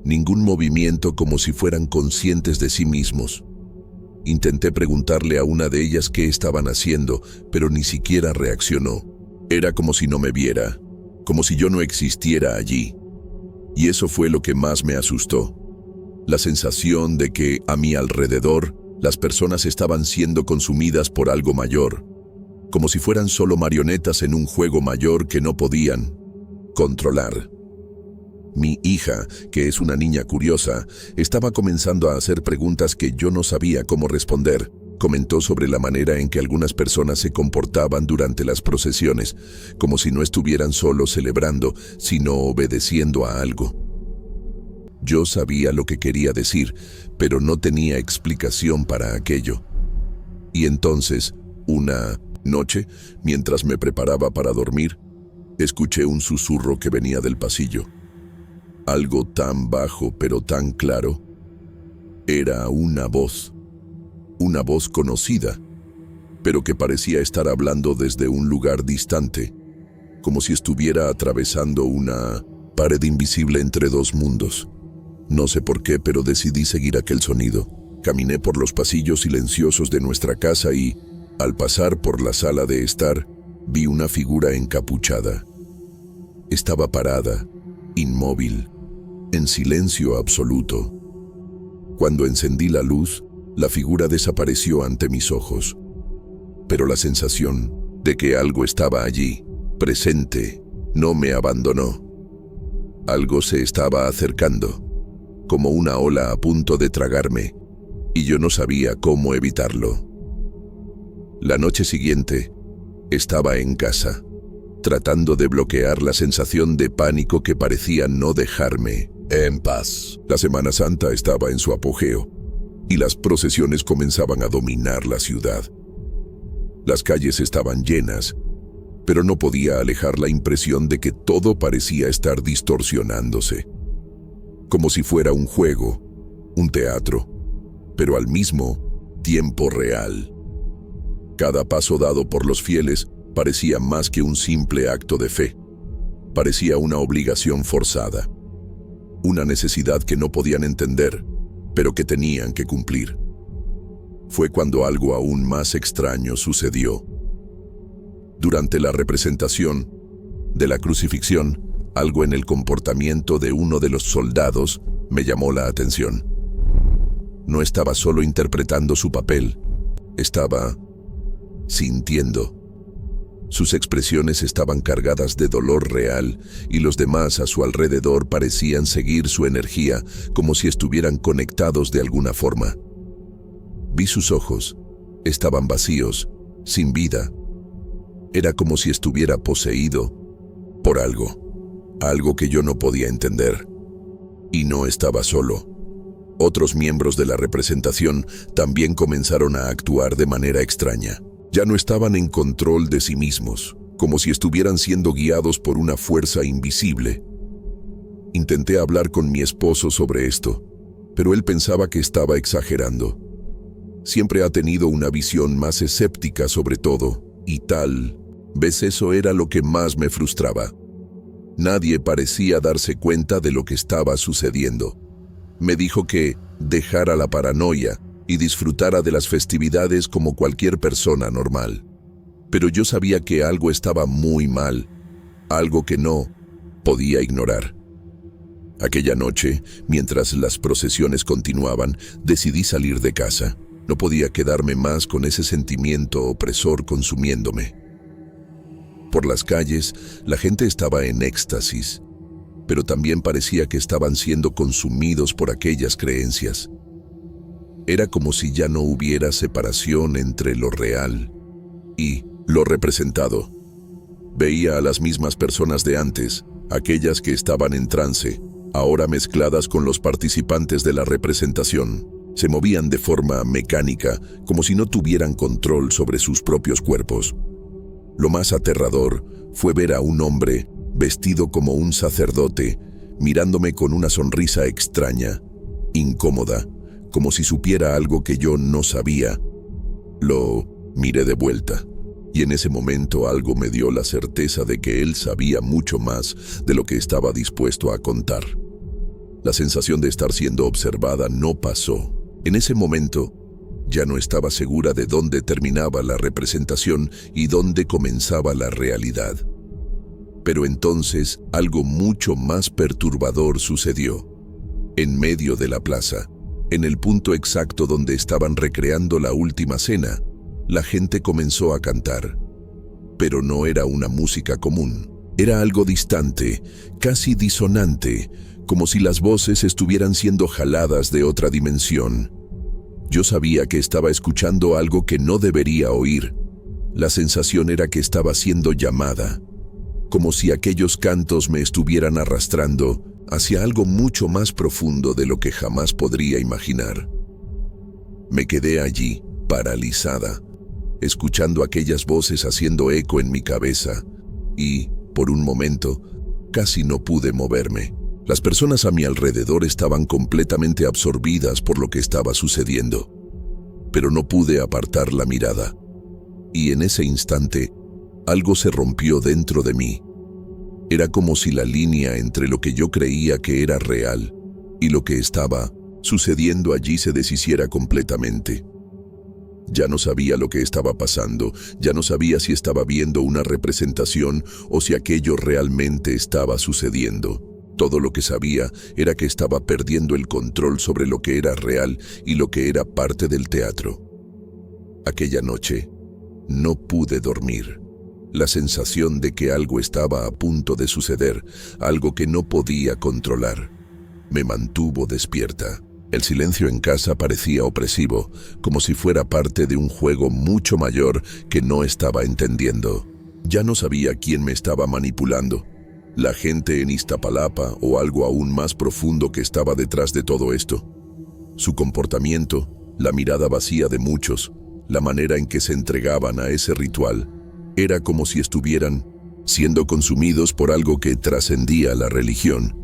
ningún movimiento como si fueran conscientes de sí mismos. Intenté preguntarle a una de ellas qué estaban haciendo, pero ni siquiera reaccionó. Era como si no me viera, como si yo no existiera allí. Y eso fue lo que más me asustó. La sensación de que, a mi alrededor, las personas estaban siendo consumidas por algo mayor, como si fueran solo marionetas en un juego mayor que no podían controlar. Mi hija, que es una niña curiosa, estaba comenzando a hacer preguntas que yo no sabía cómo responder. Comentó sobre la manera en que algunas personas se comportaban durante las procesiones, como si no estuvieran solo celebrando, sino obedeciendo a algo. Yo sabía lo que quería decir, pero no tenía explicación para aquello. Y entonces, una noche, mientras me preparaba para dormir, escuché un susurro que venía del pasillo. Algo tan bajo pero tan claro. Era una voz conocida, pero que parecía estar hablando desde un lugar distante, como si estuviera atravesando una pared invisible entre dos mundos. No sé por qué, pero decidí seguir aquel sonido. Caminé por los pasillos silenciosos de nuestra casa y, al pasar por la sala de estar, vi una figura encapuchada. Estaba parada, inmóvil, en silencio absoluto. Cuando encendí la luz, la figura desapareció ante mis ojos. Pero la sensación de que algo estaba allí, presente, no me abandonó. Algo se estaba acercando, como una ola a punto de tragarme, y yo no sabía cómo evitarlo. La noche siguiente, estaba en casa, tratando de bloquear la sensación de pánico que parecía no dejarme en paz. La Semana Santa estaba en su apogeo, y las procesiones comenzaban a dominar la ciudad. Las calles estaban llenas, pero no podía alejar la impresión de que todo parecía estar distorsionándose. Como si fuera un juego, un teatro, pero al mismo tiempo real. Cada paso dado por los fieles parecía más que un simple acto de fe. Parecía una obligación forzada, una necesidad que no podían entender, pero que tenían que cumplir. Fue cuando algo aún más extraño sucedió. Durante la representación de la crucifixión, algo en el comportamiento de uno de los soldados me llamó la atención. No estaba solo interpretando su papel, estaba sintiendo. Sus expresiones estaban cargadas de dolor real y los demás a su alrededor parecían seguir su energía como si estuvieran conectados de alguna forma. Vi sus ojos, estaban vacíos, sin vida. Era como si estuviera poseído por algo que yo no podía entender. Y no estaba solo. Otros miembros de la representación también comenzaron a actuar de manera extraña. Ya no estaban en control de sí mismos, como si estuvieran siendo guiados por una fuerza invisible. Intenté hablar con mi esposo sobre esto, pero él pensaba que estaba exagerando. Siempre ha tenido una visión más escéptica sobre todo, y tal vez eso era lo que más me frustraba. Nadie parecía darse cuenta de lo que estaba sucediendo. Me dijo que dejara la paranoia y disfrutara de las festividades como cualquier persona normal. Pero yo sabía que algo estaba muy mal, algo que no podía ignorar. Aquella noche, mientras las procesiones continuaban, decidí salir de casa. No podía quedarme más con ese sentimiento opresor consumiéndome. Por las calles, la gente estaba en éxtasis, pero también parecía que estaban siendo consumidos por aquellas creencias. Era como si ya no hubiera separación entre lo real y lo representado. Veía a las mismas personas de antes, aquellas que estaban en trance, ahora mezcladas con los participantes de la representación. Se movían de forma mecánica, como si no tuvieran control sobre sus propios cuerpos. Lo más aterrador fue ver a un hombre, vestido como un sacerdote, mirándome con una sonrisa extraña, incómoda, como si supiera algo que yo no sabía. Lo miré de vuelta, y en ese momento algo me dio la certeza de que él sabía mucho más de lo que estaba dispuesto a contar. La sensación de estar siendo observada no pasó. En ese momento, ya no estaba segura de dónde terminaba la representación y dónde comenzaba la realidad. Pero entonces algo mucho más perturbador sucedió. En medio de la plaza, en el punto exacto donde estaban recreando la última cena, la gente comenzó a cantar. Pero no era una música común. Era algo distante, casi disonante, como si las voces estuvieran siendo jaladas de otra dimensión. Yo sabía que estaba escuchando algo que no debería oír. La sensación era que estaba siendo llamada, como si aquellos cantos me estuvieran arrastrando hacia algo mucho más profundo de lo que jamás podría imaginar. Me quedé allí, paralizada, escuchando aquellas voces haciendo eco en mi cabeza, y, por un momento, casi no pude moverme. Las personas a mi alrededor estaban completamente absorbidas por lo que estaba sucediendo, pero no pude apartar la mirada. Y en ese instante, algo se rompió dentro de mí. Era como si la línea entre lo que yo creía que era real y lo que estaba sucediendo allí se deshiciera completamente. Ya no sabía lo que estaba pasando, ya no sabía si estaba viendo una representación o si aquello realmente estaba sucediendo. Todo lo que sabía era que estaba perdiendo el control sobre lo que era real y lo que era parte del teatro. Aquella noche, no pude dormir. La sensación de que algo estaba a punto de suceder, algo que no podía controlar, me mantuvo despierta. El silencio en casa parecía opresivo, como si fuera parte de un juego mucho mayor que no estaba entendiendo. Ya no sabía quién me estaba manipulando. La gente en Iztapalapa o algo aún más profundo que estaba detrás de todo esto. Su comportamiento, la mirada vacía de muchos, la manera en que se entregaban a ese ritual, era como si estuvieran siendo consumidos por algo que trascendía la religión,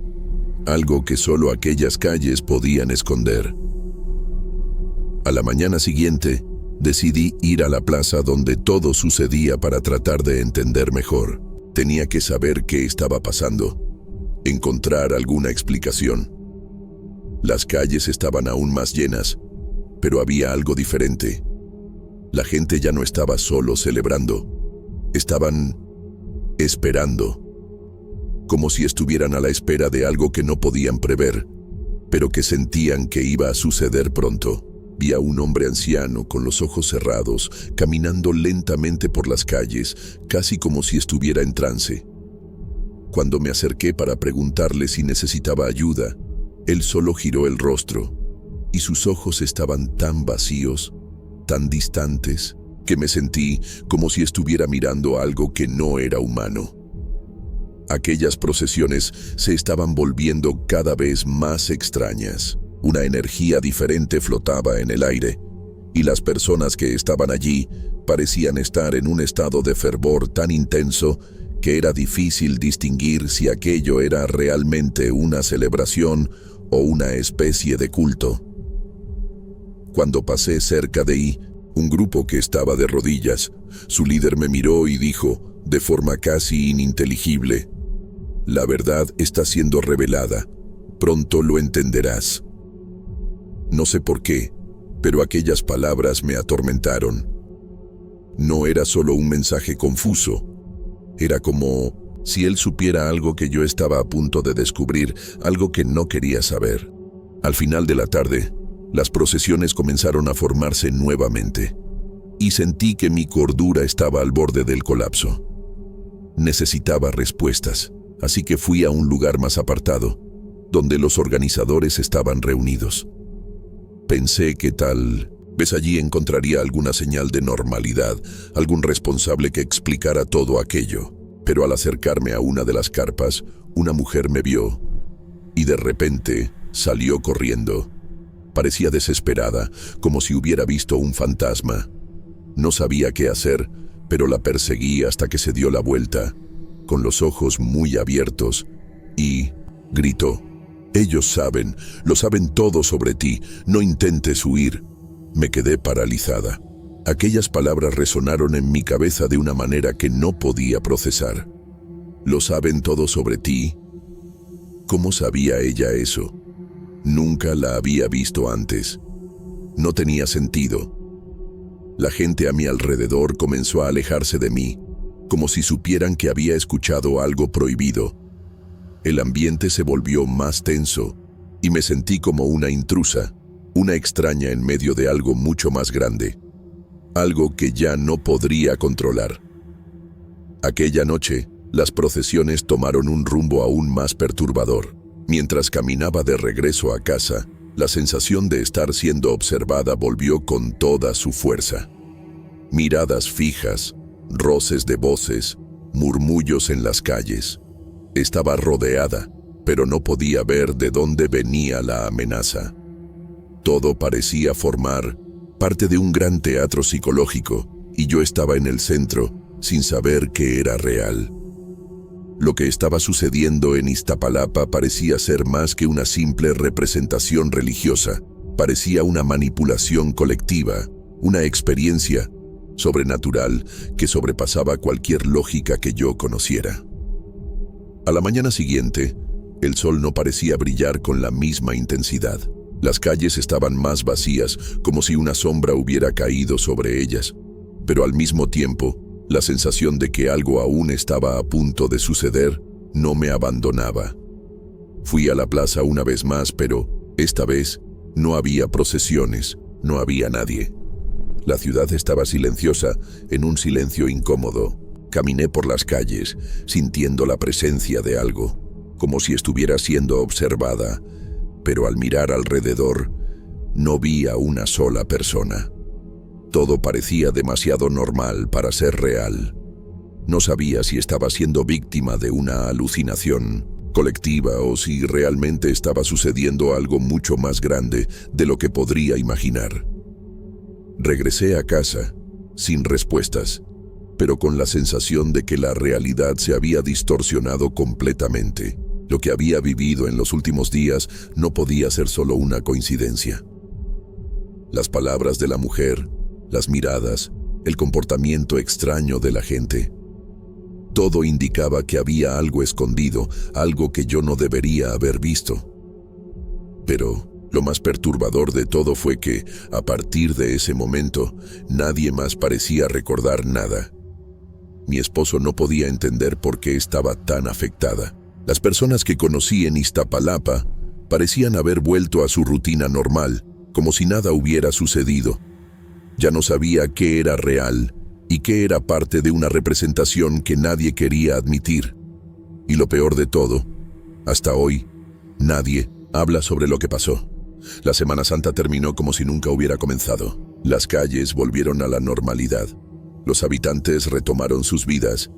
algo que solo aquellas calles podían esconder. A la mañana siguiente, decidí ir a la plaza donde todo sucedía para tratar de entender mejor. Tenía que saber qué estaba pasando, encontrar alguna explicación. Las calles estaban aún más llenas, pero había algo diferente. La gente ya no estaba solo celebrando, estaban esperando, como si estuvieran a la espera de algo que no podían prever, pero que sentían que iba a suceder pronto. Vi a un hombre anciano con los ojos cerrados, caminando lentamente por las calles, casi como si estuviera en trance. Cuando me acerqué para preguntarle si necesitaba ayuda, él solo giró el rostro, y sus ojos estaban tan vacíos, tan distantes, que me sentí como si estuviera mirando algo que no era humano. Aquellas procesiones se estaban volviendo cada vez más extrañas. Una energía diferente flotaba en el aire, y las personas que estaban allí parecían estar en un estado de fervor tan intenso que era difícil distinguir si aquello era realmente una celebración o una especie de culto. Cuando pasé cerca de ahí, un grupo que estaba de rodillas, su líder me miró y dijo, de forma casi ininteligible, «La verdad está siendo revelada. Pronto lo entenderás». No sé por qué, pero aquellas palabras me atormentaron. No era solo un mensaje confuso. Era como si él supiera algo que yo estaba a punto de descubrir, algo que no quería saber. Al final de la tarde, las procesiones comenzaron a formarse nuevamente, y sentí que mi cordura estaba al borde del colapso. Necesitaba respuestas, así que fui a un lugar más apartado, donde los organizadores estaban reunidos. Pensé que tal vez allí encontraría alguna señal de normalidad, algún responsable que explicara todo aquello. Pero al acercarme a una de las carpas, una mujer me vio y de repente salió corriendo. Parecía desesperada, como si hubiera visto un fantasma. No sabía qué hacer, pero la perseguí hasta que se dio la vuelta, con los ojos muy abiertos, y gritó: «Ellos saben, lo saben todo sobre ti, no intentes huir». Me quedé paralizada. Aquellas palabras resonaron en mi cabeza de una manera que no podía procesar. «¿Lo saben todo sobre ti?» ¿Cómo sabía ella eso? Nunca la había visto antes. No tenía sentido. La gente a mi alrededor comenzó a alejarse de mí, como si supieran que había escuchado algo prohibido. El ambiente se volvió más tenso y me sentí como una intrusa, una extraña en medio de algo mucho más grande, algo que ya no podría controlar. Aquella noche, las procesiones tomaron un rumbo aún más perturbador. Mientras caminaba de regreso a casa, la sensación de estar siendo observada volvió con toda su fuerza. Miradas fijas, roces de voces, murmullos en las calles. Estaba rodeada, pero no podía ver de dónde venía la amenaza. Todo parecía formar parte de un gran teatro psicológico, y yo estaba en el centro, sin saber qué era real. Lo que estaba sucediendo en Iztapalapa parecía ser más que una simple representación religiosa. Parecía una manipulación colectiva, una experiencia sobrenatural que sobrepasaba cualquier lógica que yo conociera. A la mañana siguiente, el sol no parecía brillar con la misma intensidad. Las calles estaban más vacías, como si una sombra hubiera caído sobre ellas, pero al mismo tiempo, la sensación de que algo aún estaba a punto de suceder no me abandonaba. Fui a la plaza una vez más, pero esta vez no había procesiones, no había nadie. La ciudad estaba silenciosa, en un silencio incómodo. Caminé por las calles, sintiendo la presencia de algo, como si estuviera siendo observada, pero al mirar alrededor, no vi a una sola persona. Todo parecía demasiado normal para ser real. No sabía si estaba siendo víctima de una alucinación colectiva o si realmente estaba sucediendo algo mucho más grande de lo que podría imaginar. Regresé a casa, sin respuestas, pero con la sensación de que la realidad se había distorsionado completamente. Lo que había vivido en los últimos días no podía ser solo una coincidencia. Las palabras de la mujer, las miradas, el comportamiento extraño de la gente. Todo indicaba que había algo escondido, algo que yo no debería haber visto. Pero lo más perturbador de todo fue que, a partir de ese momento, nadie más parecía recordar nada. Mi esposo no podía entender por qué estaba tan afectada. Las personas que conocí en Iztapalapa parecían haber vuelto a su rutina normal, como si nada hubiera sucedido. Ya no sabía qué era real y qué era parte de una representación que nadie quería admitir. Y lo peor de todo, hasta hoy, nadie habla sobre lo que pasó. La Semana Santa terminó como si nunca hubiera comenzado. Las calles volvieron a la normalidad. Los habitantes retomaron sus vidas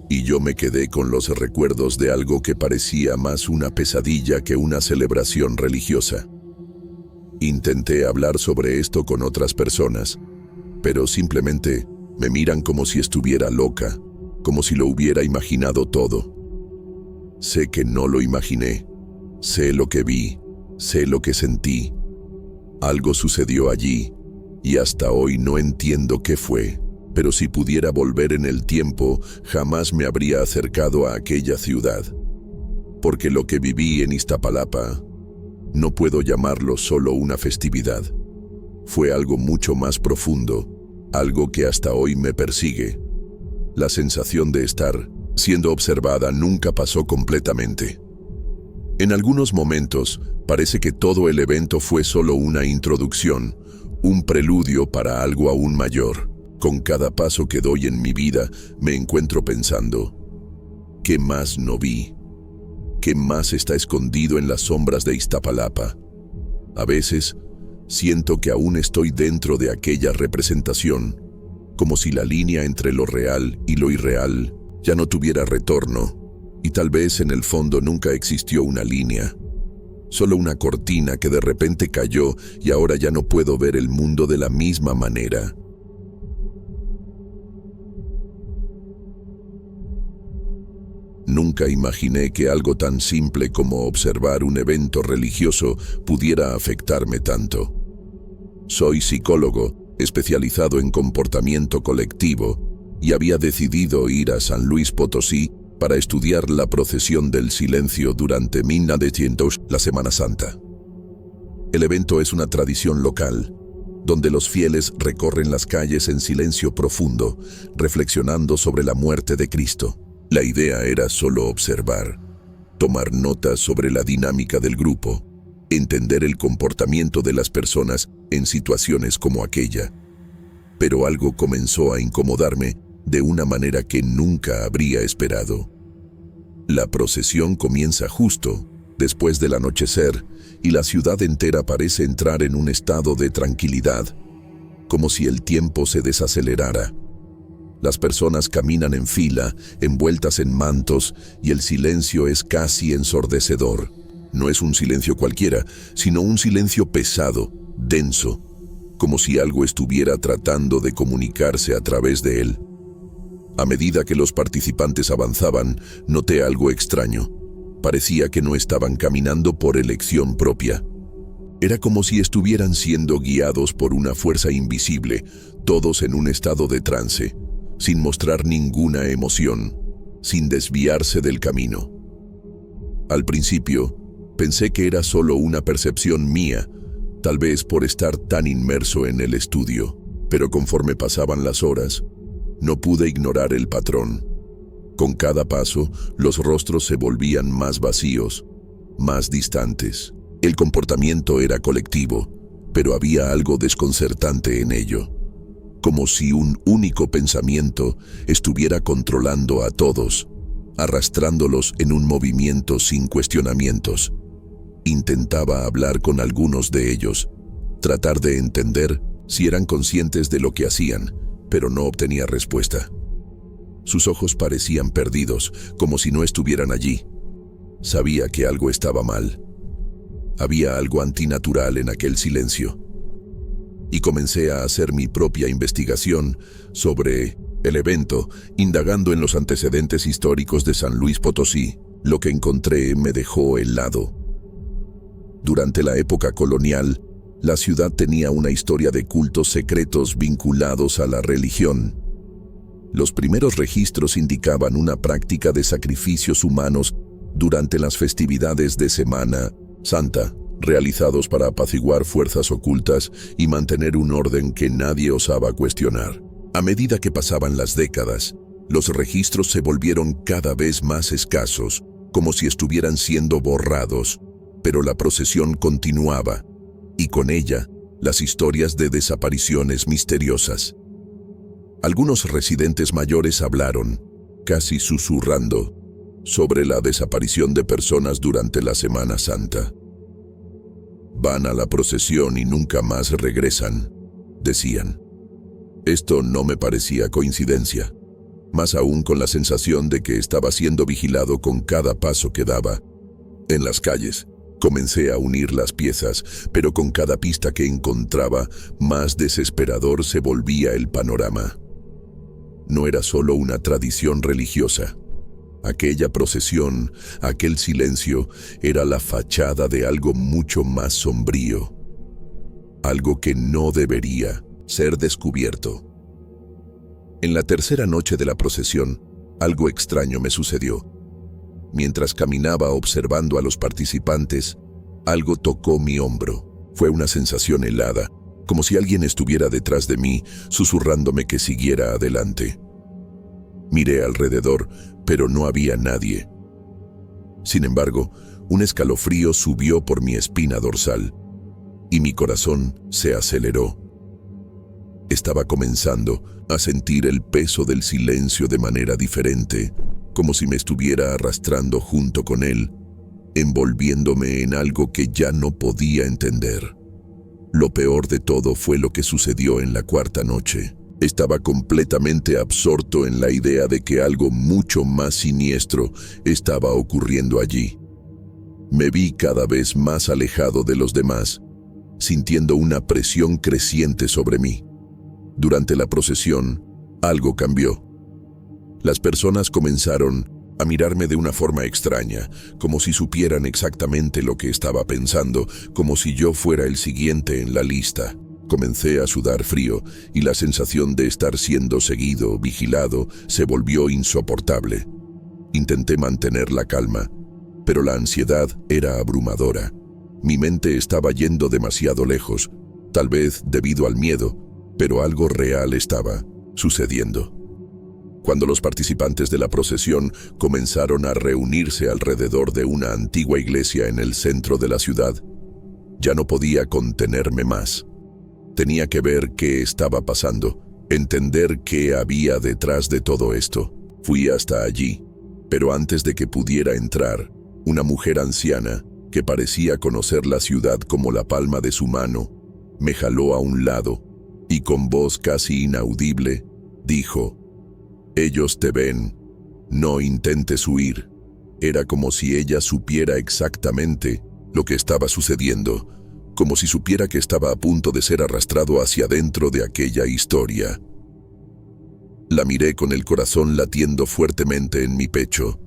y yo me quedé con los recuerdos de algo que parecía más una pesadilla que una celebración religiosa. Intenté hablar sobre esto con otras personas, pero simplemente me miran como si estuviera loca, como si lo hubiera imaginado todo. Sé que no lo imaginé, sé lo que vi, sé lo que sentí. Algo sucedió allí y hasta hoy no entiendo qué fue. Pero si pudiera volver en el tiempo, jamás me habría acercado a aquella ciudad. Porque lo que viví en Iztapalapa, no puedo llamarlo solo una festividad. Fue algo mucho más profundo, algo que hasta hoy me persigue. La sensación de estar siendo observada nunca pasó completamente. En algunos momentos, parece que todo el evento fue solo una introducción, un preludio para algo aún mayor. Con cada paso que doy en mi vida, me encuentro pensando, ¿qué más no vi? ¿Qué más está escondido en las sombras de Iztapalapa? A veces, Siento que aún estoy dentro de aquella representación, como si la línea entre lo real y lo irreal ya no tuviera retorno, y tal vez en el fondo nunca existió una línea, solo una cortina que de repente cayó y ahora ya no puedo ver el mundo de la misma manera. Nunca imaginé que algo tan simple como observar un evento religioso pudiera afectarme tanto. Soy psicólogo, especializado en comportamiento colectivo, y había decidido ir a San Luis Potosí para estudiar la procesión del silencio durante 1900, la Semana Santa. El evento es una tradición local, donde los fieles recorren las calles en silencio profundo, reflexionando sobre la muerte de Cristo. La idea era solo observar, tomar notas sobre la dinámica del grupo, entender el comportamiento de las personas en situaciones como aquella. Pero algo comenzó a incomodarme de una manera que nunca habría esperado. La procesión comienza justo después del anochecer y la ciudad entera parece entrar en un estado de tranquilidad, como si el tiempo se desacelerara. Las personas caminan en fila, envueltas en mantos, y el silencio es casi ensordecedor. No es un silencio cualquiera, sino un silencio pesado, denso, como si algo estuviera tratando de comunicarse a través de él. A medida que los participantes avanzaban, noté algo extraño. Parecía que no estaban caminando por elección propia. Era como si estuvieran siendo guiados por una fuerza invisible, todos en un estado de trance, sin mostrar ninguna emoción, sin desviarse del camino. Al principio, pensé que era solo una percepción mía, tal vez por estar tan inmerso en el estudio, pero conforme pasaban las horas, no pude ignorar el patrón. Con cada paso, los rostros se volvían más vacíos, más distantes. El comportamiento era colectivo, pero había algo desconcertante en ello. Como si un único pensamiento estuviera controlando a todos, arrastrándolos en un movimiento sin cuestionamientos. Intentaba hablar con algunos de ellos, tratar de entender si eran conscientes de lo que hacían, pero no obtenía respuesta. Sus ojos parecían perdidos, como si no estuvieran allí. Sabía que algo estaba mal. Había algo antinatural en aquel silencio. Y comencé a hacer mi propia investigación sobre el evento, indagando en los antecedentes históricos de San Luis Potosí. Lo que encontré me dejó helado. Durante la época colonial, la ciudad tenía una historia de cultos secretos vinculados a la religión. Los primeros registros indicaban una práctica de sacrificios humanos durante las festividades de Semana Santa, realizados para apaciguar fuerzas ocultas y mantener un orden que nadie osaba cuestionar. A medida que pasaban las décadas, los registros se volvieron cada vez más escasos, como si estuvieran siendo borrados, pero la procesión continuaba, y con ella, las historias de desapariciones misteriosas. Algunos residentes mayores hablaron, casi susurrando, sobre la desaparición de personas durante la Semana Santa. Van a la procesión y nunca más regresan, decían. Esto no me parecía coincidencia, más aún con la sensación de que estaba siendo vigilado con cada paso que daba. En las calles, comencé a unir las piezas, pero con cada pista que encontraba, más desesperador se volvía el panorama. No era solo una tradición religiosa. Aquella procesión, aquel silencio, era la fachada de algo mucho más sombrío. Algo que no debería ser descubierto. En la tercera noche de la procesión, algo extraño me sucedió. Mientras caminaba observando a los participantes, algo tocó mi hombro. Fue una sensación helada, como si alguien estuviera detrás de mí, susurrándome que siguiera adelante. Miré alrededor, pero no había nadie. Sin embargo, un escalofrío subió por mi espina dorsal, y mi corazón se aceleró. Estaba comenzando a sentir el peso del silencio de manera diferente, como si me estuviera arrastrando junto con él, envolviéndome en algo que ya no podía entender. Lo peor de todo fue lo que sucedió en la cuarta noche. Estaba completamente absorto en la idea de que algo mucho más siniestro estaba ocurriendo allí. Me vi cada vez más alejado de los demás, sintiendo una presión creciente sobre mí. Durante la procesión, algo cambió. Las personas comenzaron a mirarme de una forma extraña, como si supieran exactamente lo que estaba pensando, como si yo fuera el siguiente en la lista. Comencé a sudar frío y la sensación de estar siendo seguido, vigilado, se volvió insoportable. Intenté mantener la calma, pero la ansiedad era abrumadora. Mi mente estaba yendo demasiado lejos, tal vez debido al miedo, pero algo real estaba sucediendo. Cuando los participantes de la procesión comenzaron a reunirse alrededor de una antigua iglesia en el centro de la ciudad, ya no podía contenerme más. Tenía que ver qué estaba pasando, entender qué había detrás de todo esto. Fui hasta allí, pero antes de que pudiera entrar, una mujer anciana, que parecía conocer la ciudad como la palma de su mano, me jaló a un lado y con voz casi inaudible dijo: «Ellos te ven, no intentes huir». Era como si ella supiera exactamente lo que estaba sucediendo, como si supiera que estaba a punto de ser arrastrado hacia dentro de aquella historia. La miré con el corazón latiendo fuertemente en mi pecho,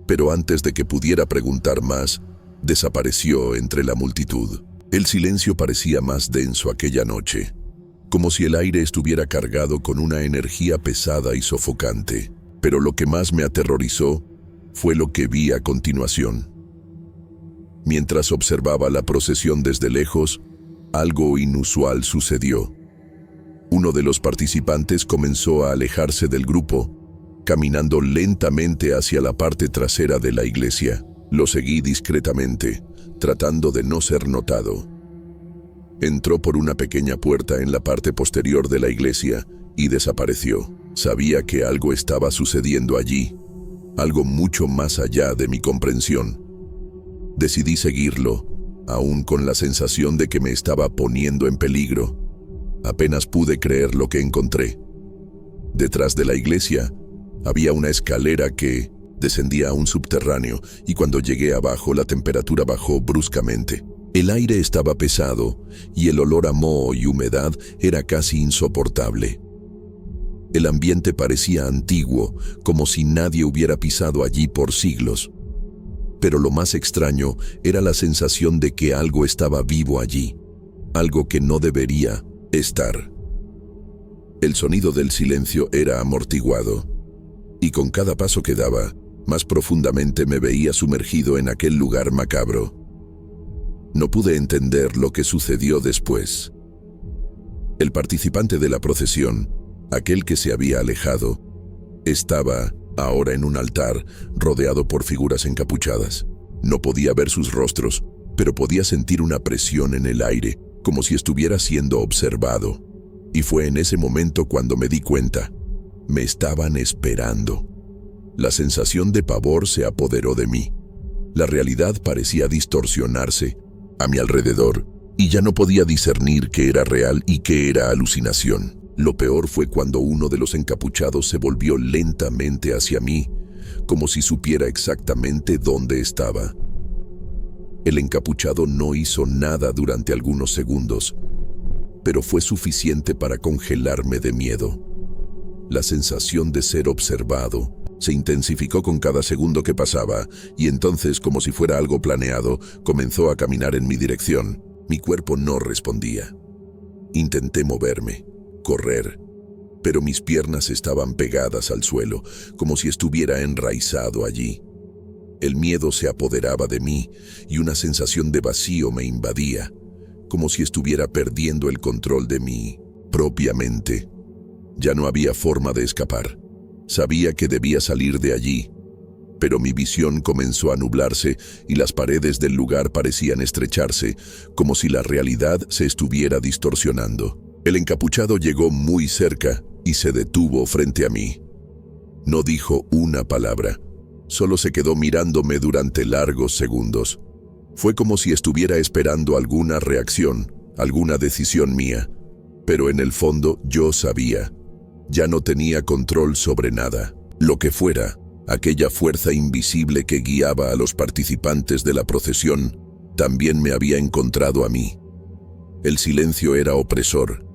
pero antes de que pudiera preguntar más, desapareció entre la multitud. El silencio parecía más denso aquella noche, como si el aire estuviera cargado con una energía pesada y sofocante. Pero lo que más me aterrorizó fue lo que vi a continuación. Mientras observaba la procesión desde lejos, algo inusual sucedió. Uno de los participantes comenzó a alejarse del grupo, caminando lentamente hacia la parte trasera de la iglesia. Lo seguí discretamente, tratando de no ser notado. Entró por una pequeña puerta en la parte posterior de la iglesia y desapareció. Sabía que algo estaba sucediendo allí, algo mucho más allá de mi comprensión. Decidí seguirlo, aún con la sensación de que me estaba poniendo en peligro. Apenas pude creer lo que encontré. Detrás de la iglesia había una escalera que descendía a un subterráneo, y cuando llegué abajo la temperatura bajó bruscamente. El aire estaba pesado y el olor a moho y humedad era casi insoportable. El ambiente parecía antiguo, como si nadie hubiera pisado allí por siglos. Pero lo más extraño era la sensación de que algo estaba vivo allí, algo que no debería estar. El sonido del silencio era amortiguado, y con cada paso que daba, más profundamente me veía sumergido en aquel lugar macabro. No pude entender lo que sucedió después. El participante de la procesión, aquel que se había alejado, estaba ahora en un altar rodeado por figuras encapuchadas. No podía ver sus rostros, pero podía sentir una presión en el aire, como si estuviera siendo observado. Y fue en ese momento cuando me di cuenta. Me estaban esperando. La sensación de pavor se apoderó de mí. La realidad parecía distorsionarse a mi alrededor, y ya no podía discernir qué era real y qué era alucinación. Lo peor fue cuando uno de los encapuchados se volvió lentamente hacia mí, como si supiera exactamente dónde estaba. El encapuchado no hizo nada durante algunos segundos, pero fue suficiente para congelarme de miedo. La sensación de ser observado se intensificó con cada segundo que pasaba, y entonces, como si fuera algo planeado, comenzó a caminar en mi dirección. Mi cuerpo no respondía. Intenté moverme, correr, pero mis piernas estaban pegadas al suelo, como si estuviera enraizado allí. El miedo se apoderaba de mí, y una sensación de vacío me invadía, como si estuviera perdiendo el control de mi propia mente. Ya no había forma de escapar. Sabía que debía salir de allí, pero mi visión comenzó a nublarse y las paredes del lugar parecían estrecharse, como si la realidad se estuviera distorsionando. El encapuchado llegó muy cerca y se detuvo frente a mí. No dijo una palabra, solo se quedó mirándome durante largos segundos. Fue como si estuviera esperando alguna reacción, alguna decisión mía, pero en el fondo yo sabía. Ya no tenía control sobre nada. Lo que fuera, aquella fuerza invisible que guiaba a los participantes de la procesión, también me había encontrado a mí. El silencio era opresor,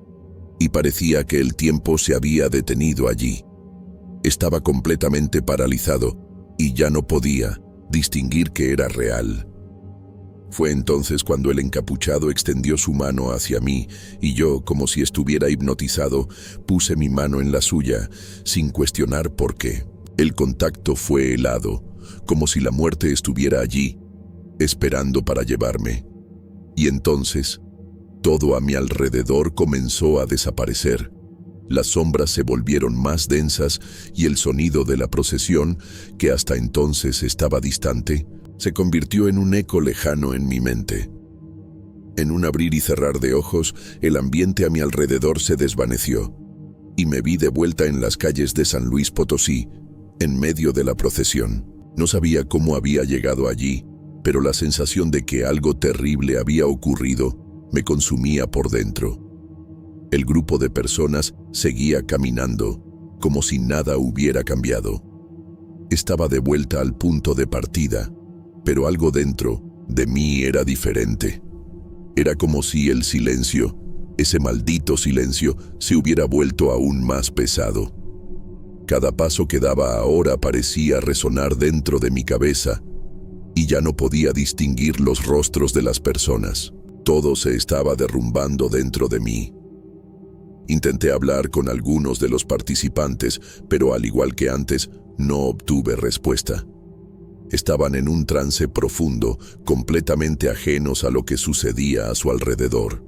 y parecía que el tiempo se había detenido allí. Estaba completamente paralizado, y ya no podía distinguir que era real. Fue entonces cuando el encapuchado extendió su mano hacia mí, y yo, como si estuviera hipnotizado, puse mi mano en la suya, sin cuestionar por qué. El contacto fue helado, como si la muerte estuviera allí, esperando para llevarme. Y entonces, todo a mi alrededor comenzó a desaparecer. Las sombras se volvieron más densas y el sonido de la procesión, que hasta entonces estaba distante, se convirtió en un eco lejano en mi mente. En un abrir y cerrar de ojos, el ambiente a mi alrededor se desvaneció, y me vi de vuelta en las calles de San Luis Potosí, en medio de la procesión. No sabía cómo había llegado allí, pero la sensación de que algo terrible había ocurrido me consumía por dentro. El grupo de personas seguía caminando, como si nada hubiera cambiado. Estaba de vuelta al punto de partida, pero algo dentro de mí era diferente. Era como si el silencio, ese maldito silencio, se hubiera vuelto aún más pesado. Cada paso que daba ahora parecía resonar dentro de mi cabeza, y ya no podía distinguir los rostros de las personas. Todo se estaba derrumbando dentro de mí. Intenté hablar con algunos de los participantes, pero al igual que antes, no obtuve respuesta. Estaban en un trance profundo, completamente ajenos a lo que sucedía a su alrededor.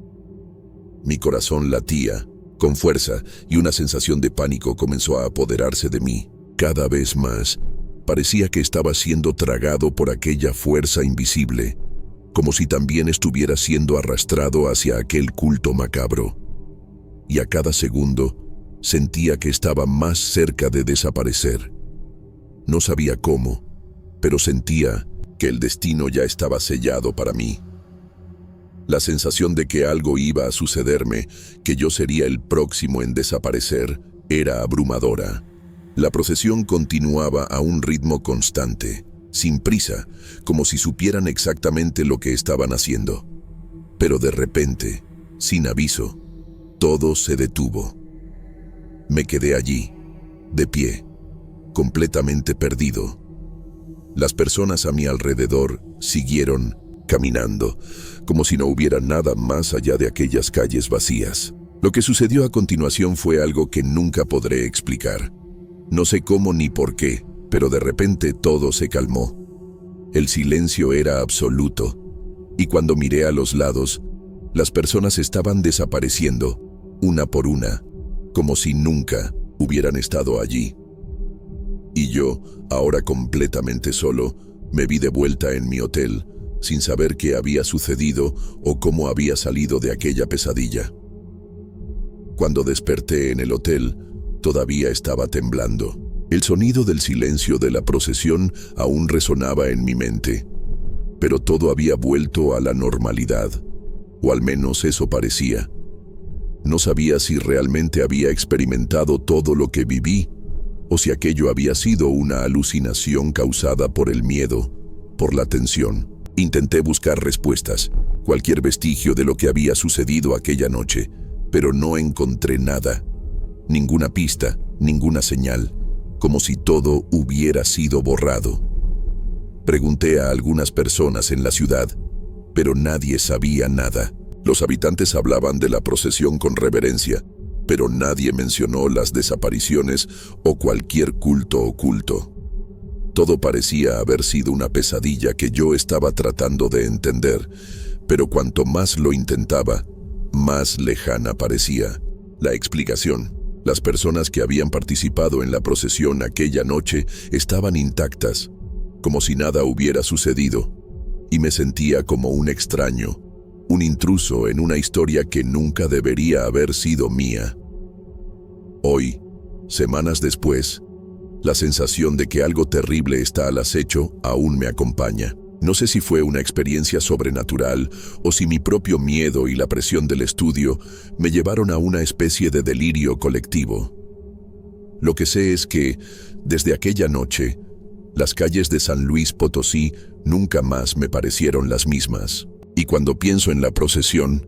Mi corazón latía con fuerza y una sensación de pánico comenzó a apoderarse de mí. Cada vez más, parecía que estaba siendo tragado por aquella fuerza invisible, como si también estuviera siendo arrastrado hacia aquel culto macabro. Y a cada segundo, sentía que estaba más cerca de desaparecer. No sabía cómo, pero sentía que el destino ya estaba sellado para mí. La sensación de que algo iba a sucederme, que yo sería el próximo en desaparecer, era abrumadora. La procesión continuaba a un ritmo constante, sin prisa, como si supieran exactamente lo que estaban haciendo. Pero de repente, sin aviso, todo se detuvo. Me quedé allí, de pie, completamente perdido. Las personas a mi alrededor siguieron caminando, como si no hubiera nada más allá de aquellas calles vacías. Lo que sucedió a continuación fue algo que nunca podré explicar. No sé cómo ni por qué, pero de repente todo se calmó. El silencio era absoluto, y cuando miré a los lados, las personas estaban desapareciendo, una por una, como si nunca hubieran estado allí. Y yo, ahora completamente solo, me vi de vuelta en mi hotel, sin saber qué había sucedido o cómo había salido de aquella pesadilla. Cuando desperté en el hotel, todavía estaba temblando. El sonido del silencio de la procesión aún resonaba en mi mente, pero todo había vuelto a la normalidad, o al menos eso parecía. No sabía si realmente había experimentado todo lo que viví, o si aquello había sido una alucinación causada por el miedo, por la tensión. Intenté buscar respuestas, cualquier vestigio de lo que había sucedido aquella noche, pero no encontré nada. Ninguna pista, ninguna señal, como si todo hubiera sido borrado. Pregunté a algunas personas en la ciudad, pero nadie sabía nada. Los habitantes hablaban de la procesión con reverencia, pero nadie mencionó las desapariciones o cualquier culto oculto. Todo parecía haber sido una pesadilla que yo estaba tratando de entender, pero cuanto más lo intentaba, más lejana parecía. La explicación: las personas que habían participado en la procesión aquella noche estaban intactas, como si nada hubiera sucedido, y me sentía como un extraño, un intruso en una historia que nunca debería haber sido mía. Hoy, semanas después, la sensación de que algo terrible está al acecho aún me acompaña. No sé si fue una experiencia sobrenatural o si mi propio miedo y la presión del estudio me llevaron a una especie de delirio colectivo. Lo que sé es que, desde aquella noche, las calles de San Luis Potosí nunca más me parecieron las mismas. Y cuando pienso en la procesión,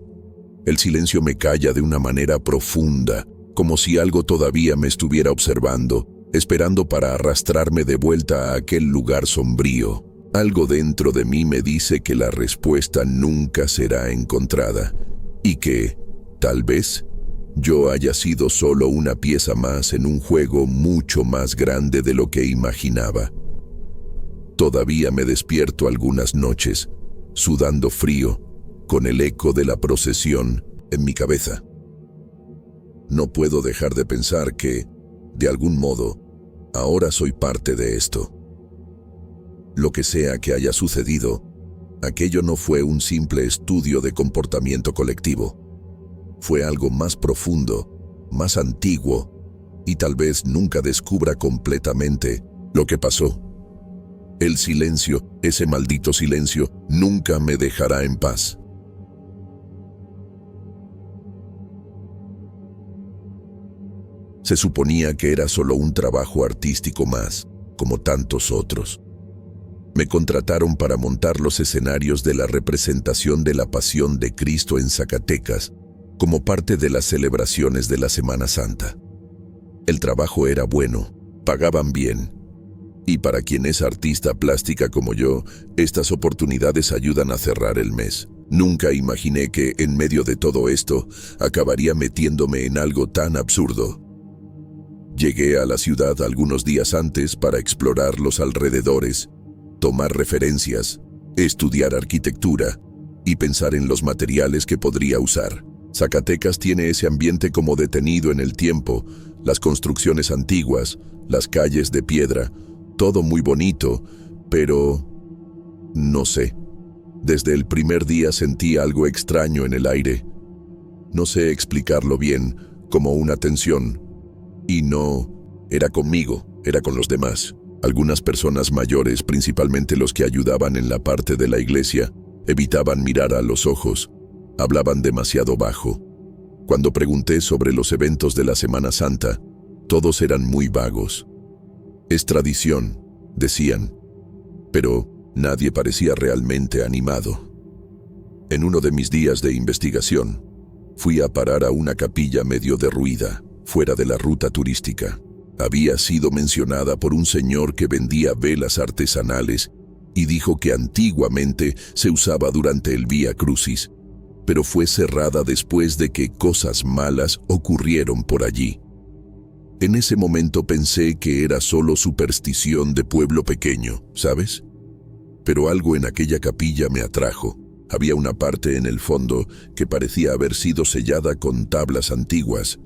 el silencio me calla de una manera profunda, como si algo todavía me estuviera observando, esperando para arrastrarme de vuelta a aquel lugar sombrío. Algo dentro de mí me dice que la respuesta nunca será encontrada y que, tal vez, yo haya sido solo una pieza más en un juego mucho más grande de lo que imaginaba. Todavía me despierto algunas noches, sudando frío, con el eco de la procesión en mi cabeza. No puedo dejar de pensar que, de algún modo, ahora soy parte de esto. Lo que sea que haya sucedido, aquello no fue un simple estudio de comportamiento colectivo. Fue algo más profundo, más antiguo, y tal vez nunca descubra completamente lo que pasó. El silencio, ese maldito silencio, nunca me dejará en paz. Se suponía que era solo un trabajo artístico más, como tantos otros. Me contrataron para montar los escenarios de la representación de la Pasión de Cristo en Zacatecas, como parte de las celebraciones de la Semana Santa. El trabajo era bueno, pagaban bien, y para quien es artista plástica como yo, estas oportunidades ayudan a cerrar el mes. Nunca imaginé que, en medio de todo esto, acabaría metiéndome en algo tan absurdo. Llegué a la ciudad algunos días antes para explorar los alrededores, tomar referencias, estudiar arquitectura y pensar en los materiales que podría usar. Zacatecas tiene ese ambiente como detenido en el tiempo, las construcciones antiguas, las calles de piedra, todo muy bonito, pero no sé. Desde el primer día sentí algo extraño en el aire. No sé explicarlo bien, como una tensión. Y no era conmigo, era con los demás. Algunas personas mayores, principalmente los que ayudaban en la parte de la iglesia, evitaban mirar a los ojos, hablaban demasiado bajo. Cuando pregunté sobre los eventos de la Semana Santa, todos eran muy vagos. Es tradición, decían, pero nadie parecía realmente animado. En uno de mis días de investigación, fui a parar a una capilla medio derruida, fuera de la ruta turística. Había sido mencionada por un señor que vendía velas artesanales y dijo que antiguamente se usaba durante el Vía Crucis, pero fue cerrada después de que cosas malas ocurrieron por allí. En ese momento pensé que era solo superstición de pueblo pequeño, ¿sabes? Pero algo en aquella capilla me atrajo. Había una parte en el fondo que parecía haber sido sellada con tablas antiguas,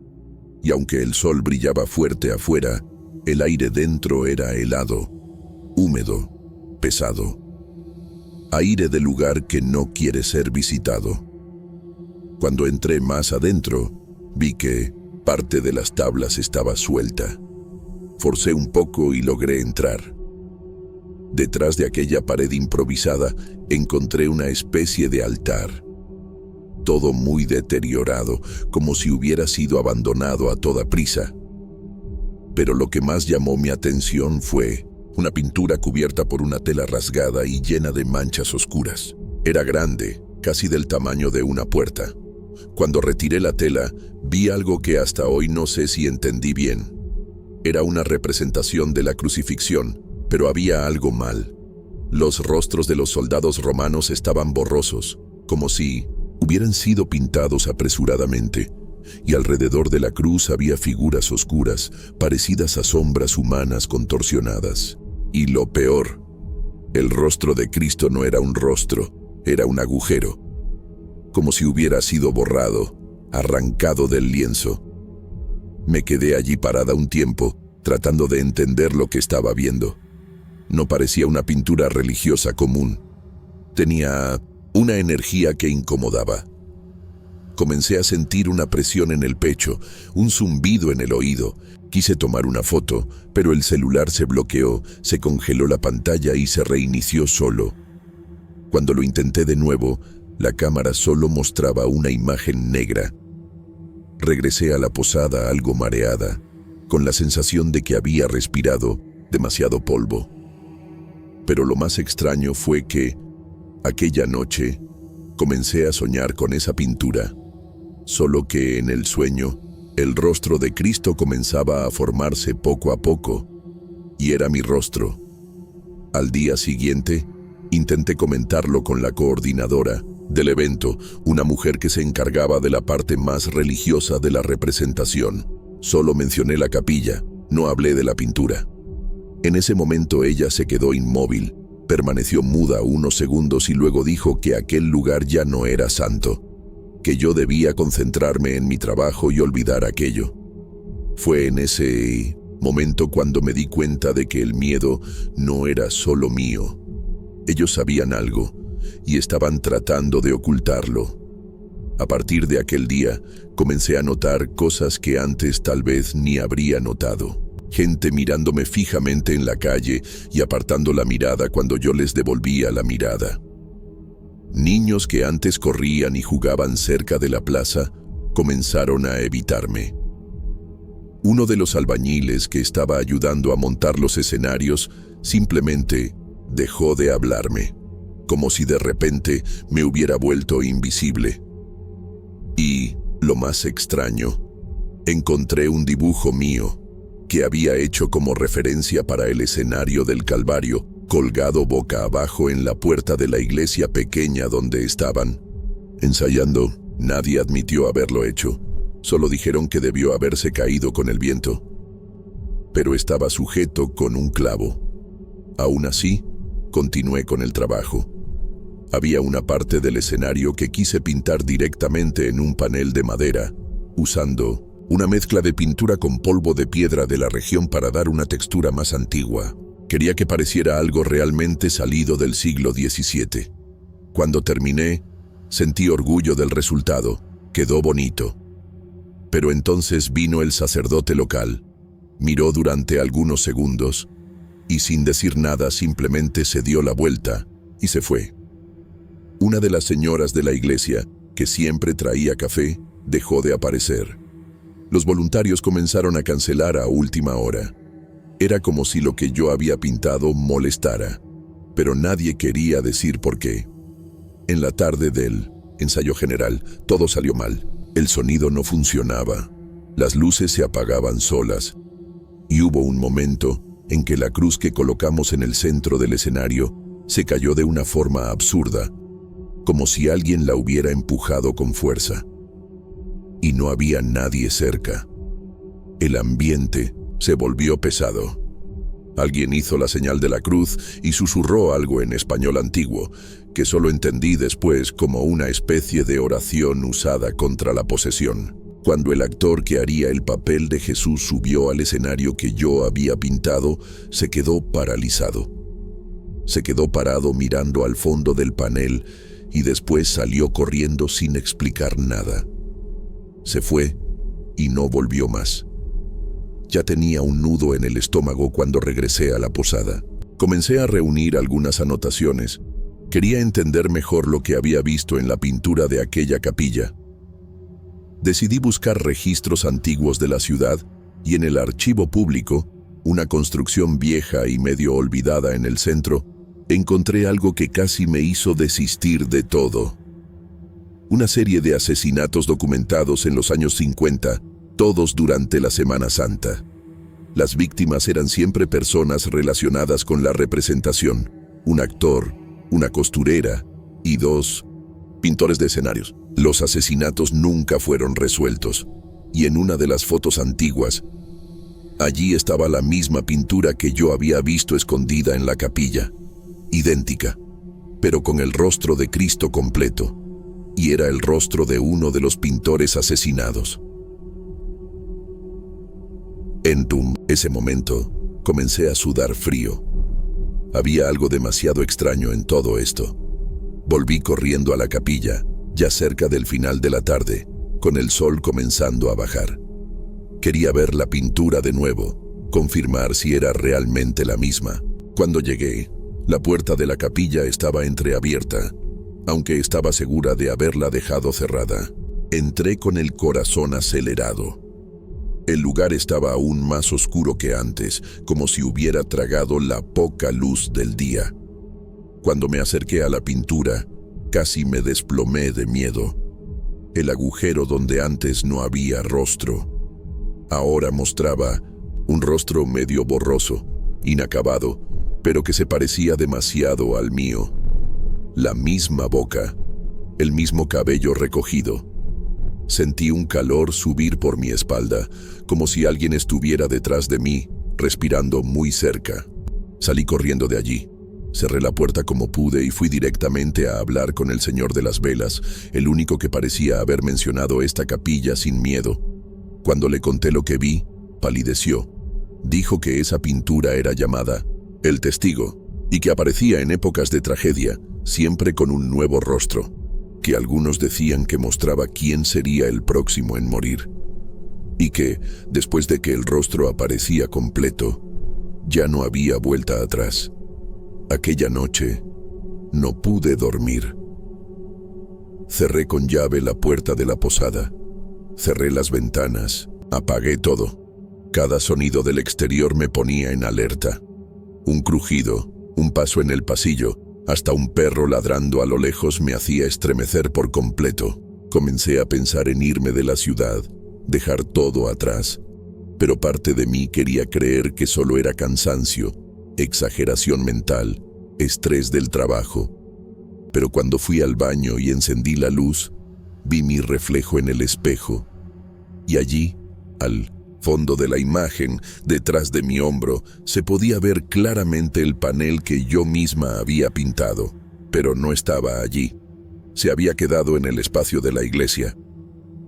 y aunque el sol brillaba fuerte afuera, el aire dentro era helado, húmedo, pesado. Aire de lugar que no quiere ser visitado. Cuando entré más adentro, vi que parte de las tablas estaba suelta. Forcé un poco y logré entrar. Detrás de aquella pared improvisada encontré una especie de altar. Todo muy deteriorado, como si hubiera sido abandonado a toda prisa. Pero lo que más llamó mi atención fue una pintura cubierta por una tela rasgada y llena de manchas oscuras. Era grande, casi del tamaño de una puerta. Cuando retiré la tela, vi algo que hasta hoy no sé si entendí bien. Era una representación de la crucifixión, pero había algo mal. Los rostros de los soldados romanos estaban borrosos, como si hubieran sido pintados apresuradamente, y alrededor de la cruz había figuras oscuras, parecidas a sombras humanas contorsionadas. Y lo peor, el rostro de Cristo no era un rostro, era un agujero, como si hubiera sido borrado, arrancado del lienzo. Me quedé allí parada un tiempo, tratando de entender lo que estaba viendo. No parecía una pintura religiosa común. Tenía una energía que incomodaba. Comencé a sentir una presión en el pecho, un zumbido en el oído. Quise tomar una foto, pero el celular se bloqueó, se congeló la pantalla y se reinició solo. Cuando lo intenté de nuevo, la cámara solo mostraba una imagen negra. Regresé a la posada algo mareada, con la sensación de que había respirado demasiado polvo. Pero lo más extraño fue que, aquella noche, comencé a soñar con esa pintura, solo que en el sueño, el rostro de Cristo comenzaba a formarse poco a poco, y era mi rostro. Al día siguiente, intenté comentarlo con la coordinadora del evento, una mujer que se encargaba de la parte más religiosa de la representación. Solo mencioné la capilla, no hablé de la pintura. En ese momento ella se quedó inmóvil, permaneció muda unos segundos y luego dijo que aquel lugar ya no era santo, que yo debía concentrarme en mi trabajo y olvidar aquello. Fue en ese momento cuando me di cuenta de que el miedo no era solo mío. Ellos sabían algo y estaban tratando de ocultarlo. A partir de aquel día, comencé a notar cosas que antes tal vez ni habría notado. Gente mirándome fijamente en la calle y apartando la mirada cuando yo les devolvía la mirada. Niños que antes corrían y jugaban cerca de la plaza, comenzaron a evitarme. Uno de los albañiles que estaba ayudando a montar los escenarios simplemente dejó de hablarme, como si de repente me hubiera vuelto invisible. Y, lo más extraño, encontré un dibujo mío que había hecho como referencia para el escenario del Calvario, colgado boca abajo en la puerta de la iglesia pequeña donde estaban ensayando. Nadie admitió haberlo hecho, solo dijeron que debió haberse caído con el viento. Pero estaba sujeto con un clavo. Aún así, continué con el trabajo. Había una parte del escenario que quise pintar directamente en un panel de madera, usando una mezcla de pintura con polvo de piedra de la región para dar una textura más antigua. Quería que pareciera algo realmente salido del siglo XVII. Cuando terminé, sentí orgullo del resultado. Quedó bonito. Pero entonces vino el sacerdote local, miró durante algunos segundos y sin decir nada simplemente se dio la vuelta y se fue. Una de las señoras de la iglesia, que siempre traía café, dejó de aparecer. Los voluntarios comenzaron a cancelar a última hora. Era como si lo que yo había pintado molestara, pero nadie quería decir por qué. En la tarde del ensayo general, todo salió mal. El sonido no funcionaba, las luces se apagaban solas, y hubo un momento en que la cruz que colocamos en el centro del escenario se cayó de una forma absurda, como si alguien la hubiera empujado con fuerza. Y no había nadie cerca. El ambiente se volvió pesado. Alguien hizo la señal de la cruz y susurró algo en español antiguo, que solo entendí después como una especie de oración usada contra la posesión. Cuando el actor que haría el papel de Jesús subió al escenario que yo había pintado, se quedó paralizado. Se quedó parado mirando al fondo del panel y después salió corriendo sin explicar nada. Se fue y no volvió más. Ya tenía un nudo en el estómago cuando regresé a la posada. Comencé a reunir algunas anotaciones. Quería entender mejor lo que había visto en la pintura de aquella capilla. Decidí buscar registros antiguos de la ciudad y en el archivo público, una construcción vieja y medio olvidada en el centro, encontré algo que casi me hizo desistir de todo. Una serie de asesinatos documentados en los años 50, todos durante la Semana Santa. Las víctimas eran siempre personas relacionadas con la representación, un actor, una costurera y 2 pintores de escenarios. Los asesinatos nunca fueron resueltos, y en una de las fotos antiguas, allí estaba la misma pintura que yo había visto escondida en la capilla, idéntica, pero con el rostro de Cristo completo, y era el rostro de uno de los pintores asesinados. En ese momento, comencé a sudar frío. Había algo demasiado extraño en todo esto. Volví corriendo a la capilla, ya cerca del final de la tarde, con el sol comenzando a bajar. Quería ver la pintura de nuevo, confirmar si era realmente la misma. Cuando llegué, La puerta de la capilla estaba entreabierta, aunque estaba segura de haberla dejado cerrada. Entré con el corazón acelerado. El lugar estaba aún más oscuro que antes, como si hubiera tragado la poca luz del día. Cuando me acerqué a la pintura, casi me desplomé de miedo. El agujero donde antes no había rostro, ahora mostraba un rostro medio borroso, inacabado, pero que se parecía demasiado al mío. La misma boca, el mismo cabello recogido. Sentí un calor subir por mi espalda, como si alguien estuviera detrás de mí, respirando muy cerca. Salí corriendo de allí. Cerré la puerta como pude y fui directamente a hablar con el señor de las velas, el único que parecía haber mencionado esta capilla sin miedo. Cuando le conté lo que vi, palideció. Dijo que esa pintura era llamada El Testigo y que aparecía en épocas de tragedia, siempre con un nuevo rostro, que algunos decían que mostraba quién sería el próximo en morir, y que, después de que el rostro aparecía completo, ya no había vuelta atrás. Aquella noche no pude dormir. Cerré con llave la puerta de la posada, cerré las ventanas, apagué todo. Cada sonido del exterior me ponía en alerta. Un crujido, un paso en el pasillo, hasta un perro ladrando a lo lejos me hacía estremecer por completo. Comencé a pensar en irme de la ciudad, dejar todo atrás, pero parte de mí quería creer que solo era cansancio, exageración mental, estrés del trabajo. Pero cuando fui al baño y encendí la luz, vi mi reflejo en el espejo, y allí, al fondo de la imagen, detrás de mi hombro, se podía ver claramente el panel que yo misma había pintado, pero no estaba allí. Se había quedado en el espacio de la iglesia.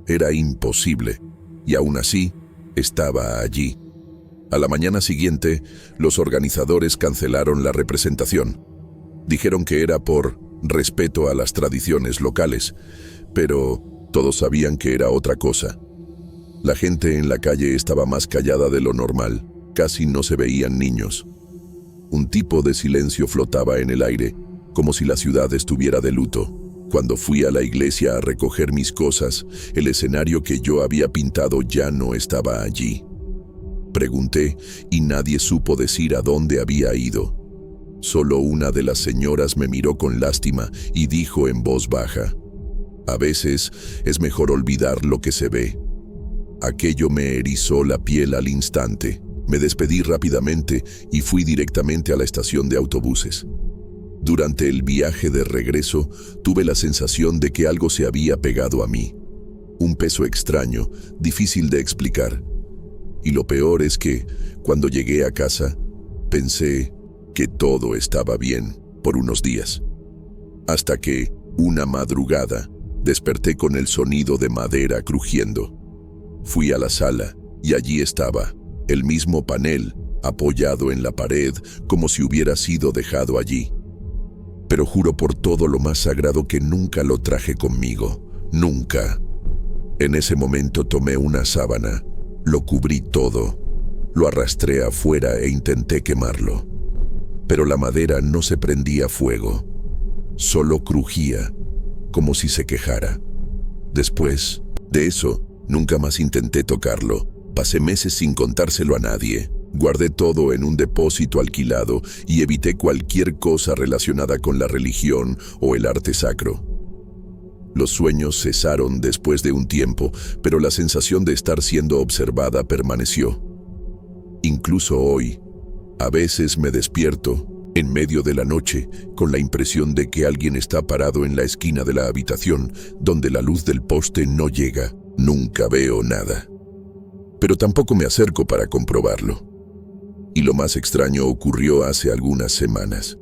Era imposible, y aún así, estaba allí. A la mañana siguiente, los organizadores cancelaron la representación. Dijeron que era por respeto a las tradiciones locales, pero todos sabían que era otra cosa. La gente en la calle estaba más callada de lo normal, casi no se veían niños. Un tipo de silencio flotaba en el aire, como si la ciudad estuviera de luto. Cuando fui a la iglesia a recoger mis cosas, el escenario que yo había pintado ya no estaba allí. Pregunté y nadie supo decir a dónde había ido. Solo una de las señoras me miró con lástima y dijo en voz baja: «A veces es mejor olvidar lo que se ve». Aquello me erizó la piel al instante. Me despedí rápidamente y fui directamente a la estación de autobuses. Durante el viaje de regreso, tuve la sensación de que algo se había pegado a mí. Un peso extraño, difícil de explicar. Y lo peor es que, cuando llegué a casa, pensé que todo estaba bien por unos días. Hasta que, una madrugada, desperté con el sonido de madera crujiendo. Fui a la sala y allí estaba, el mismo panel, apoyado en la pared, como si hubiera sido dejado allí. Pero juro por todo lo más sagrado que nunca lo traje conmigo, nunca. En ese momento tomé una sábana, lo cubrí todo, lo arrastré afuera e intenté quemarlo. Pero la madera no se prendía fuego, solo crujía, como si se quejara. Después de eso, nunca más intenté tocarlo. Pasé meses sin contárselo a nadie. Guardé todo en un depósito alquilado y evité cualquier cosa relacionada con la religión o el arte sacro. Los sueños cesaron después de un tiempo, pero la sensación de estar siendo observada permaneció. Incluso hoy, a veces me despierto, en medio de la noche, con la impresión de que alguien está parado en la esquina de la habitación, donde la luz del poste no llega. Nunca veo nada. Pero tampoco me acerco para comprobarlo. Y lo más extraño ocurrió hace algunas semanas.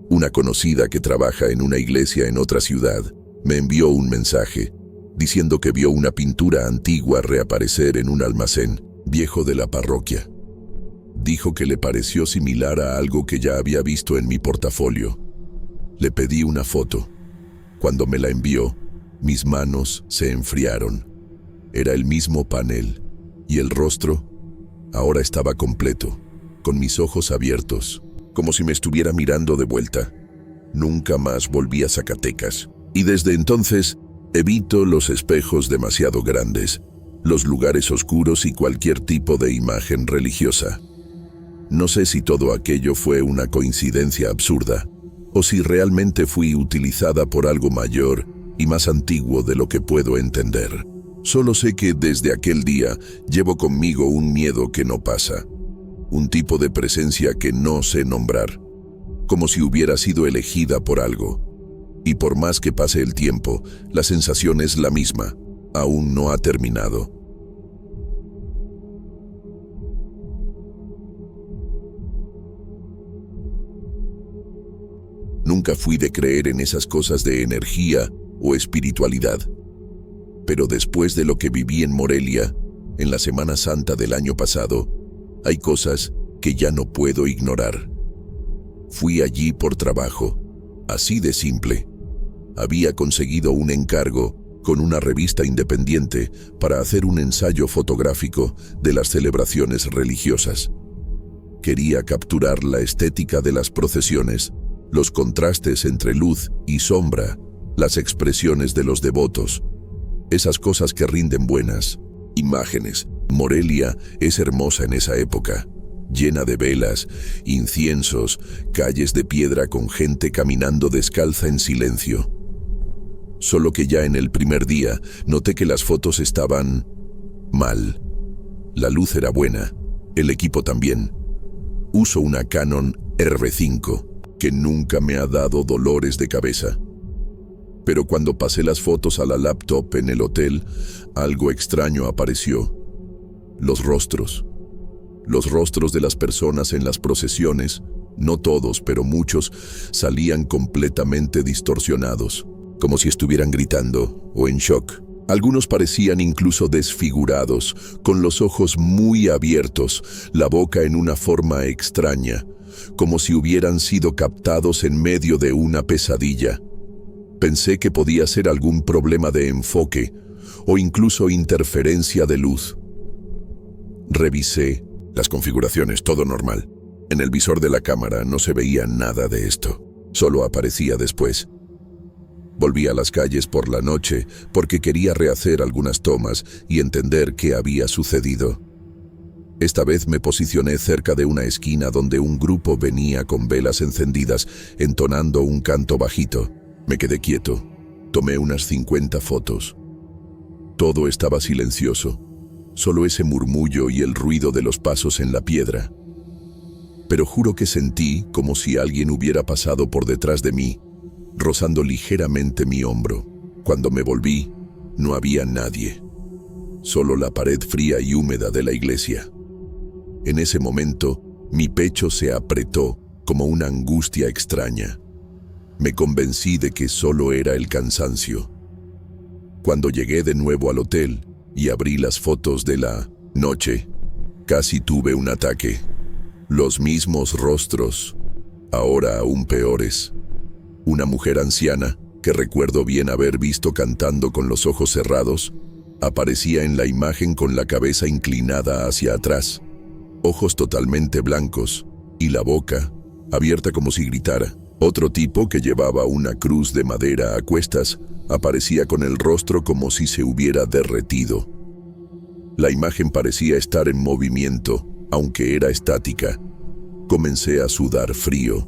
Una conocida que trabaja en una iglesia en otra ciudad me envió un mensaje diciendo que vio una pintura antigua reaparecer en un almacén viejo de la parroquia. Dijo que le pareció similar a algo que ya había visto en mi portafolio. Le pedí una foto. Cuando me la envió, mis manos se enfriaron. Era el mismo panel, y el rostro ahora estaba completo, con mis ojos abiertos, como si me estuviera mirando de vuelta. Nunca más volví a Zacatecas. Y desde entonces, evito los espejos demasiado grandes, los lugares oscuros y cualquier tipo de imagen religiosa. No sé si todo aquello fue una coincidencia absurda, o si realmente fui utilizada por algo mayor y más antiguo de lo que puedo entender. Solo sé que desde aquel día llevo conmigo un miedo que no pasa, un tipo de presencia que no sé nombrar, como si hubiera sido elegida por algo. Y por más que pase el tiempo, la sensación es la misma, aún no ha terminado. Nunca fui de creer en esas cosas de energía o espiritualidad. Pero después de lo que viví en Morelia, en la Semana Santa del año pasado, hay cosas que ya no puedo ignorar. Fui allí por trabajo, así de simple. Había conseguido un encargo con una revista independiente para hacer un ensayo fotográfico de las celebraciones religiosas. Quería capturar la estética de las procesiones, los contrastes entre luz y sombra, las expresiones de los devotos, esas cosas que rinden buenas imágenes. Morelia es hermosa en esa época, llena de velas, inciensos, calles de piedra con gente caminando descalza en silencio. Solo que ya en el primer día noté que las fotos estaban mal. La luz era buena, el equipo también. Uso una Canon R5, que nunca me ha dado dolores de cabeza. Pero cuando pasé las fotos a la laptop en el hotel, algo extraño apareció. Los rostros. Los rostros de las personas en las procesiones, no todos, pero muchos, salían completamente distorsionados, como si estuvieran gritando o en shock. Algunos parecían incluso desfigurados, con los ojos muy abiertos, la boca en una forma extraña, como si hubieran sido captados en medio de una pesadilla. Pensé que podía ser algún problema de enfoque o incluso interferencia de luz. Revisé las configuraciones, todo normal. En el visor de la cámara no se veía nada de esto, solo aparecía después. Volví a las calles por la noche porque quería rehacer algunas tomas y entender qué había sucedido. Esta vez me posicioné cerca de una esquina donde un grupo venía con velas encendidas, entonando un canto bajito. Me quedé quieto. Tomé unas 50 fotos. Todo estaba silencioso, solo ese murmullo y el ruido de los pasos en la piedra. Pero juro que sentí como si alguien hubiera pasado por detrás de mí, rozando ligeramente mi hombro. Cuando me volví, no había nadie, solo la pared fría y húmeda de la iglesia. En ese momento, mi pecho se apretó como una angustia extraña. Me convencí de que solo era el cansancio. Cuando llegué de nuevo al hotel y abrí las fotos de la noche, casi tuve un ataque. Los mismos rostros, ahora aún peores. Una mujer anciana, que recuerdo bien haber visto cantando con los ojos cerrados, aparecía en la imagen con la cabeza inclinada hacia atrás, ojos totalmente blancos y la boca abierta como si gritara. Otro tipo que llevaba una cruz de madera a cuestas aparecía con el rostro como si se hubiera derretido. La imagen parecía estar en movimiento, aunque era estática. Comencé a sudar frío.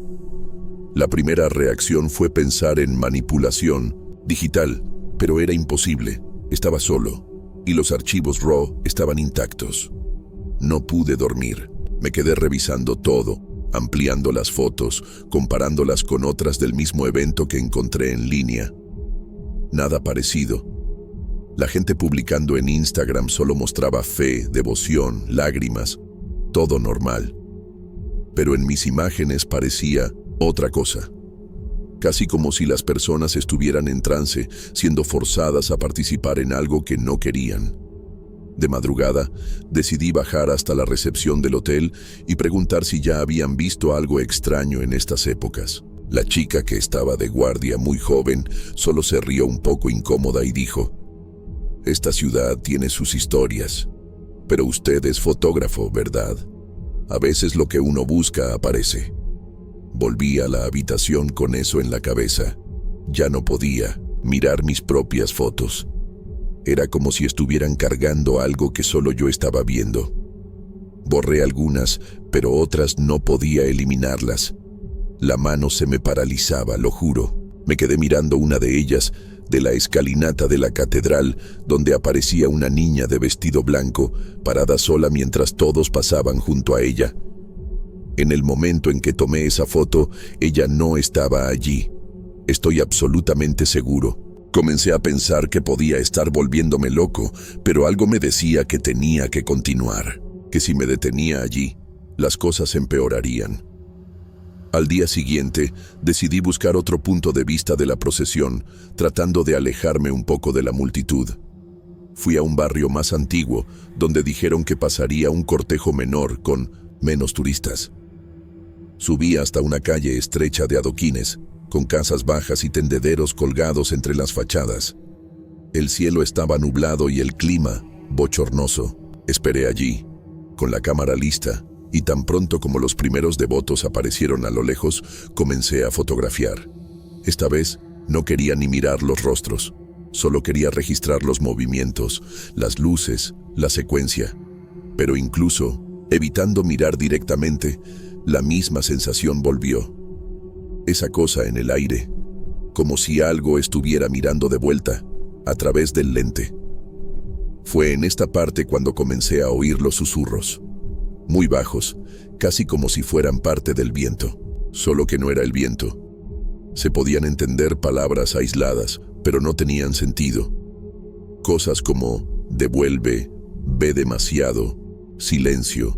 La primera reacción fue pensar en manipulación digital, pero era imposible. Estaba solo, y los archivos RAW estaban intactos. No pude dormir. Me quedé revisando todo, ampliando las fotos, comparándolas con otras del mismo evento que encontré en línea. Nada parecido. La gente publicando en Instagram solo mostraba fe, devoción, lágrimas, todo normal. Pero en mis imágenes parecía otra cosa. Casi como si las personas estuvieran en trance, siendo forzadas a participar en algo que no querían. De madrugada, decidí bajar hasta la recepción del hotel y preguntar si ya habían visto algo extraño en estas épocas. La chica, que estaba de guardia, muy joven, solo se rió un poco incómoda y dijo: «Esta ciudad tiene sus historias, pero usted es fotógrafo, ¿verdad? A veces lo que uno busca aparece». Volví a la habitación con eso en la cabeza. Ya no podía mirar mis propias fotos. Era como si estuvieran cargando algo que solo yo estaba viendo. Borré algunas, pero otras no podía eliminarlas. La mano se me paralizaba, lo juro. Me quedé mirando una de ellas, de la escalinata de la catedral, donde aparecía una niña de vestido blanco, parada sola mientras todos pasaban junto a ella. En el momento en que tomé esa foto, ella no estaba allí. Estoy absolutamente seguro. Comencé a pensar que podía estar volviéndome loco, pero algo me decía que tenía que continuar, que si me detenía allí, las cosas empeorarían. Al día siguiente, decidí buscar otro punto de vista de la procesión, tratando de alejarme un poco de la multitud. Fui a un barrio más antiguo, donde dijeron que pasaría un cortejo menor con menos turistas. Subí hasta una calle estrecha de adoquines, con casas bajas y tendederos colgados entre las fachadas. El cielo estaba nublado y el clima bochornoso. Esperé allí, con la cámara lista, y tan pronto como los primeros devotos aparecieron a lo lejos, comencé a fotografiar. Esta vez no quería ni mirar los rostros, solo quería registrar los movimientos, las luces, la secuencia. Pero incluso, evitando mirar directamente, la misma sensación volvió. Esa cosa en el aire, como si algo estuviera mirando de vuelta, a través del lente. Fue en esta parte cuando comencé a oír los susurros, muy bajos, casi como si fueran parte del viento, solo que no era el viento. Se podían entender palabras aisladas, pero no tenían sentido. Cosas como devuelve, ve demasiado, silencio.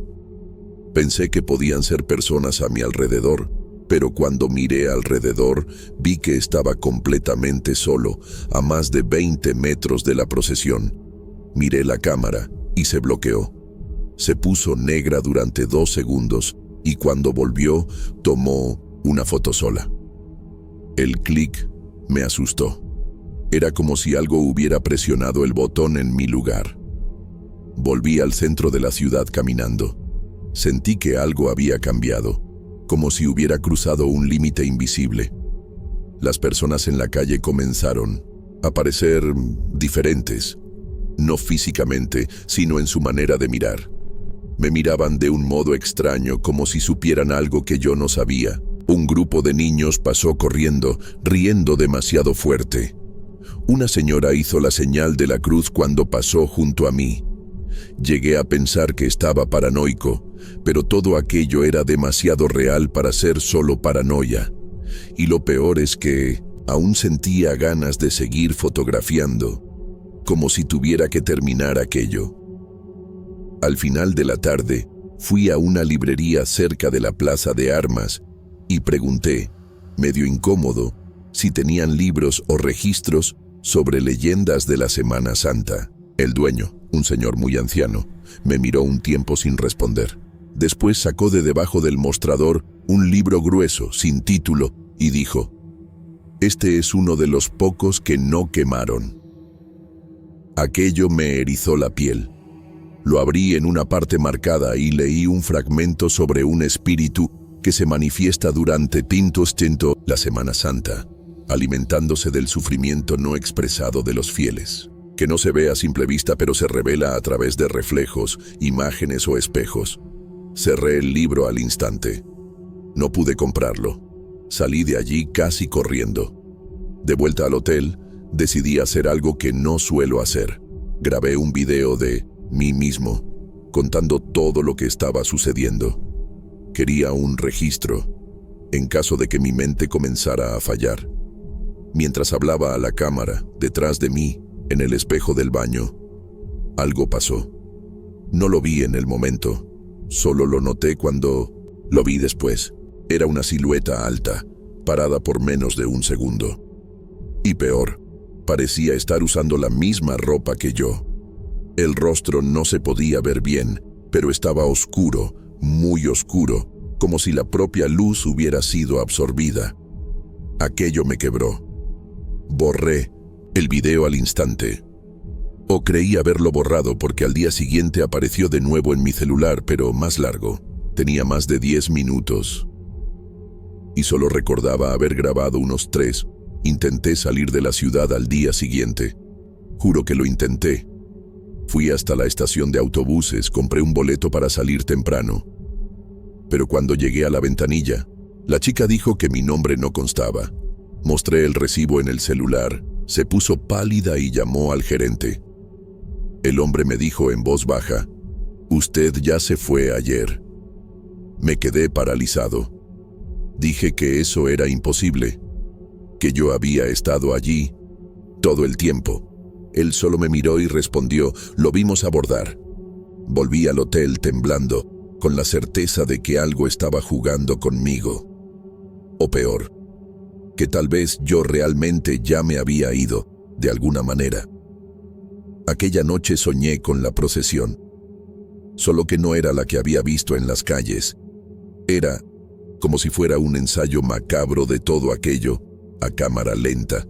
Pensé que podían ser personas a mi alrededor, pero cuando miré alrededor, vi que estaba completamente solo, a más de 20 metros de la procesión. Miré la cámara y se bloqueó. Se puso negra durante 2 segundos y cuando volvió, tomó una foto sola. El clic me asustó. Era como si algo hubiera presionado el botón en mi lugar. Volví al centro de la ciudad caminando. Sentí que algo había cambiado, como si hubiera cruzado un límite invisible. Las personas en la calle comenzaron a parecer diferentes, no físicamente, sino en su manera de mirar. Me miraban de un modo extraño, como si supieran algo que yo no sabía. Un grupo de niños pasó corriendo, riendo demasiado fuerte. Una señora hizo la señal de la cruz cuando pasó junto a mí. Llegué a pensar que estaba paranoico, pero todo aquello era demasiado real para ser solo paranoia. Y lo peor es que aún sentía ganas de seguir fotografiando, como si tuviera que terminar aquello. Al final de la tarde, fui a una librería cerca de la Plaza de Armas y pregunté, medio incómodo, si tenían libros o registros sobre leyendas de la Semana Santa. El dueño, un señor muy anciano, me miró un tiempo sin responder. Después sacó de debajo del mostrador un libro grueso, sin título, y dijo, «Este es uno de los pocos que no quemaron». Aquello me erizó la piel. Lo abrí en una parte marcada y leí un fragmento sobre un espíritu que se manifiesta durante la Semana Santa, alimentándose del sufrimiento no expresado de los fieles, que no se ve a simple vista pero se revela a través de reflejos, imágenes o espejos. Cerré el libro al instante. No pude comprarlo. Salí de allí casi corriendo. De vuelta al hotel, decidí hacer algo que no suelo hacer. Grabé un video de mí mismo, contando todo lo que estaba sucediendo. Quería un registro, en caso de que mi mente comenzara a fallar. Mientras hablaba a la cámara, detrás de mí, en el espejo del baño, algo pasó. No lo vi en el momento, solo lo noté cuando lo vi después. Era una silueta alta, parada por menos de un segundo. Y peor, parecía estar usando la misma ropa que yo. El rostro no se podía ver bien, pero estaba oscuro, muy oscuro, como si la propia luz hubiera sido absorbida. Aquello me quebró. Borré el video al instante. O creí haberlo borrado porque al día siguiente apareció de nuevo en mi celular, pero más largo. Tenía más de 10 minutos. y solo recordaba haber grabado unos 3. Intenté salir de la ciudad al día siguiente. Juro que lo intenté. Fui hasta la estación de autobuses, compré un boleto para salir temprano. Pero cuando llegué a la ventanilla, la chica dijo que mi nombre no constaba. Mostré el recibo en el celular, se puso pálida y llamó al gerente. El hombre me dijo en voz baja: «Usted ya se fue ayer». Me quedé paralizado. Dije que eso era imposible, que yo había estado allí todo el tiempo. Él solo me miró y respondió: «Lo vimos abordar». Volví al hotel temblando, con la certeza de que algo estaba jugando conmigo. O peor, que tal vez yo realmente ya me había ido, de alguna manera. Aquella noche soñé con la procesión, solo que no era la que había visto en las calles. Era como si fuera un ensayo macabro de todo aquello, a cámara lenta.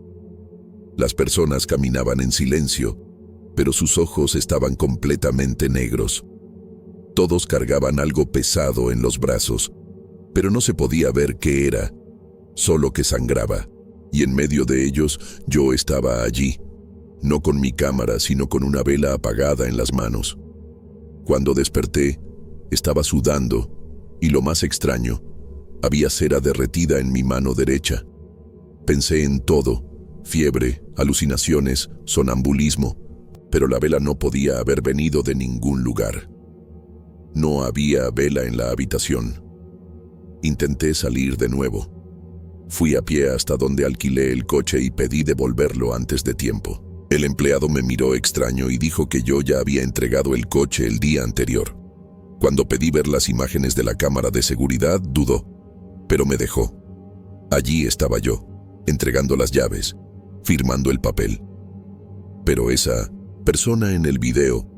Las personas caminaban en silencio, pero sus ojos estaban completamente negros. Todos cargaban algo pesado en los brazos, pero no se podía ver qué era, solo que sangraba. Y en medio de ellos yo estaba allí, no con mi cámara, sino con una vela apagada en las manos. Cuando desperté, estaba sudando, y lo más extraño, había cera derretida en mi mano derecha. Pensé en todo: fiebre, alucinaciones, sonambulismo, pero la vela no podía haber venido de ningún lugar. No había vela en la habitación. Intenté salir de nuevo. Fui a pie hasta donde alquilé el coche y pedí devolverlo antes de tiempo. El empleado me miró extraño y dijo que yo ya había entregado el coche el día anterior. Cuando pedí ver las imágenes de la cámara de seguridad, dudó, pero me dejó. Allí estaba yo, entregando las llaves, firmando el papel. Pero esa persona en el video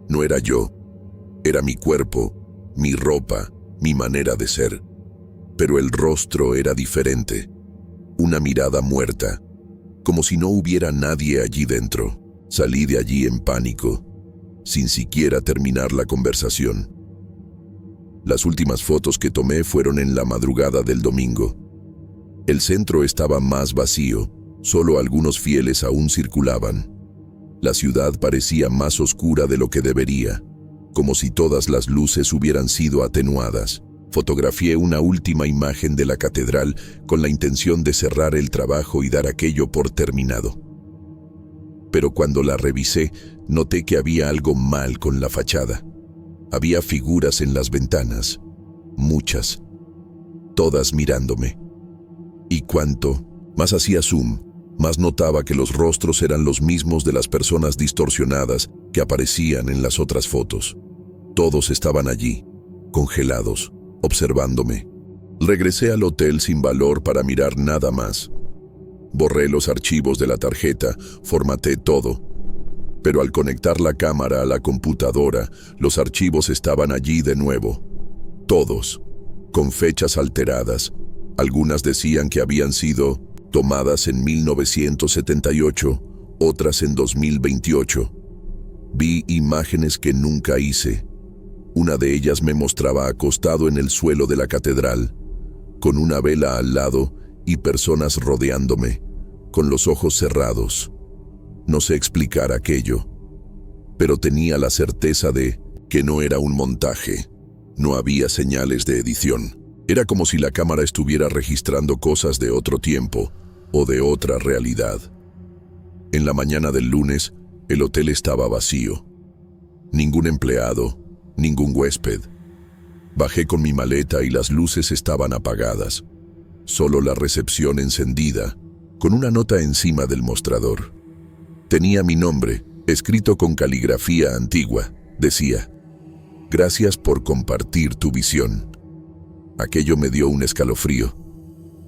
no era yo. Era mi cuerpo, mi ropa, mi manera de ser. Pero el rostro era diferente. Una mirada muerta, como si no hubiera nadie allí dentro. Salí de allí en pánico, sin siquiera terminar la conversación. Las últimas fotos que tomé fueron en la madrugada del domingo. El centro estaba más vacío, solo algunos fieles aún circulaban. La ciudad parecía más oscura de lo que debería, como si todas las luces hubieran sido atenuadas. Fotografié una última imagen de la catedral con la intención de cerrar el trabajo y dar aquello por terminado. Pero cuando la revisé, noté que había algo mal con la fachada. Había figuras en las ventanas, muchas, todas mirándome. Y cuanto más hacía zoom, más notaba que los rostros eran los mismos de las personas distorsionadas que aparecían en las otras fotos. Todos estaban allí, congelados, observándome. Regresé al hotel sin valor para mirar nada más. Borré los archivos de la tarjeta, formateé todo. Pero al conectar la cámara a la computadora, los archivos estaban allí de nuevo. Todos, con fechas alteradas. Algunas decían que habían sido tomadas en 1978, otras en 2028. Vi imágenes que nunca hice. Una de ellas me mostraba acostado en el suelo de la catedral, con una vela al lado y personas rodeándome, con los ojos cerrados. No sé explicar aquello, pero tenía la certeza de que no era un montaje. No había señales de edición. Era como si la cámara estuviera registrando cosas de otro tiempo o de otra realidad. En la mañana del lunes, el hotel estaba vacío. Ningún empleado, ningún huésped. Bajé con mi maleta y las luces estaban apagadas. Solo la recepción encendida, con una nota encima del mostrador. Tenía mi nombre, escrito con caligrafía antigua. Decía: «Gracias por compartir tu visión». Aquello me dio un escalofrío.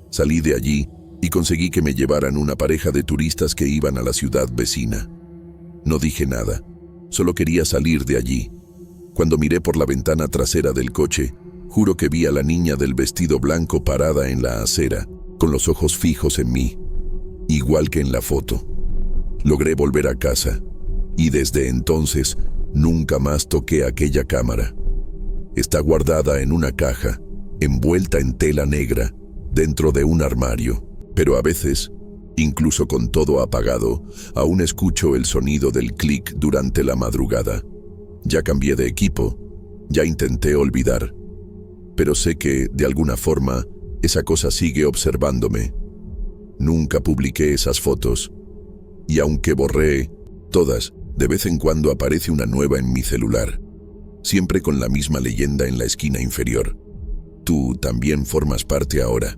Salí de allí y conseguí que me llevaran una pareja de turistas que iban a la ciudad vecina. No dije nada, solo quería salir de allí. Cuando miré por la ventana trasera del coche, juro que vi a la niña del vestido blanco parada en la acera, con los ojos fijos en mí, igual que en la foto. Logré volver a casa, y desde entonces nunca más toqué aquella cámara. Está guardada en una caja, envuelta en tela negra, dentro de un armario, pero a veces, incluso con todo apagado, aún escucho el sonido del clic durante la madrugada. Ya cambié de equipo, ya intenté olvidar, pero sé que, de alguna forma, esa cosa sigue observándome. Nunca publiqué esas fotos, y aunque borré todas, de vez en cuando aparece una nueva en mi celular, siempre con la misma leyenda en la esquina inferior. Tú también formas parte ahora.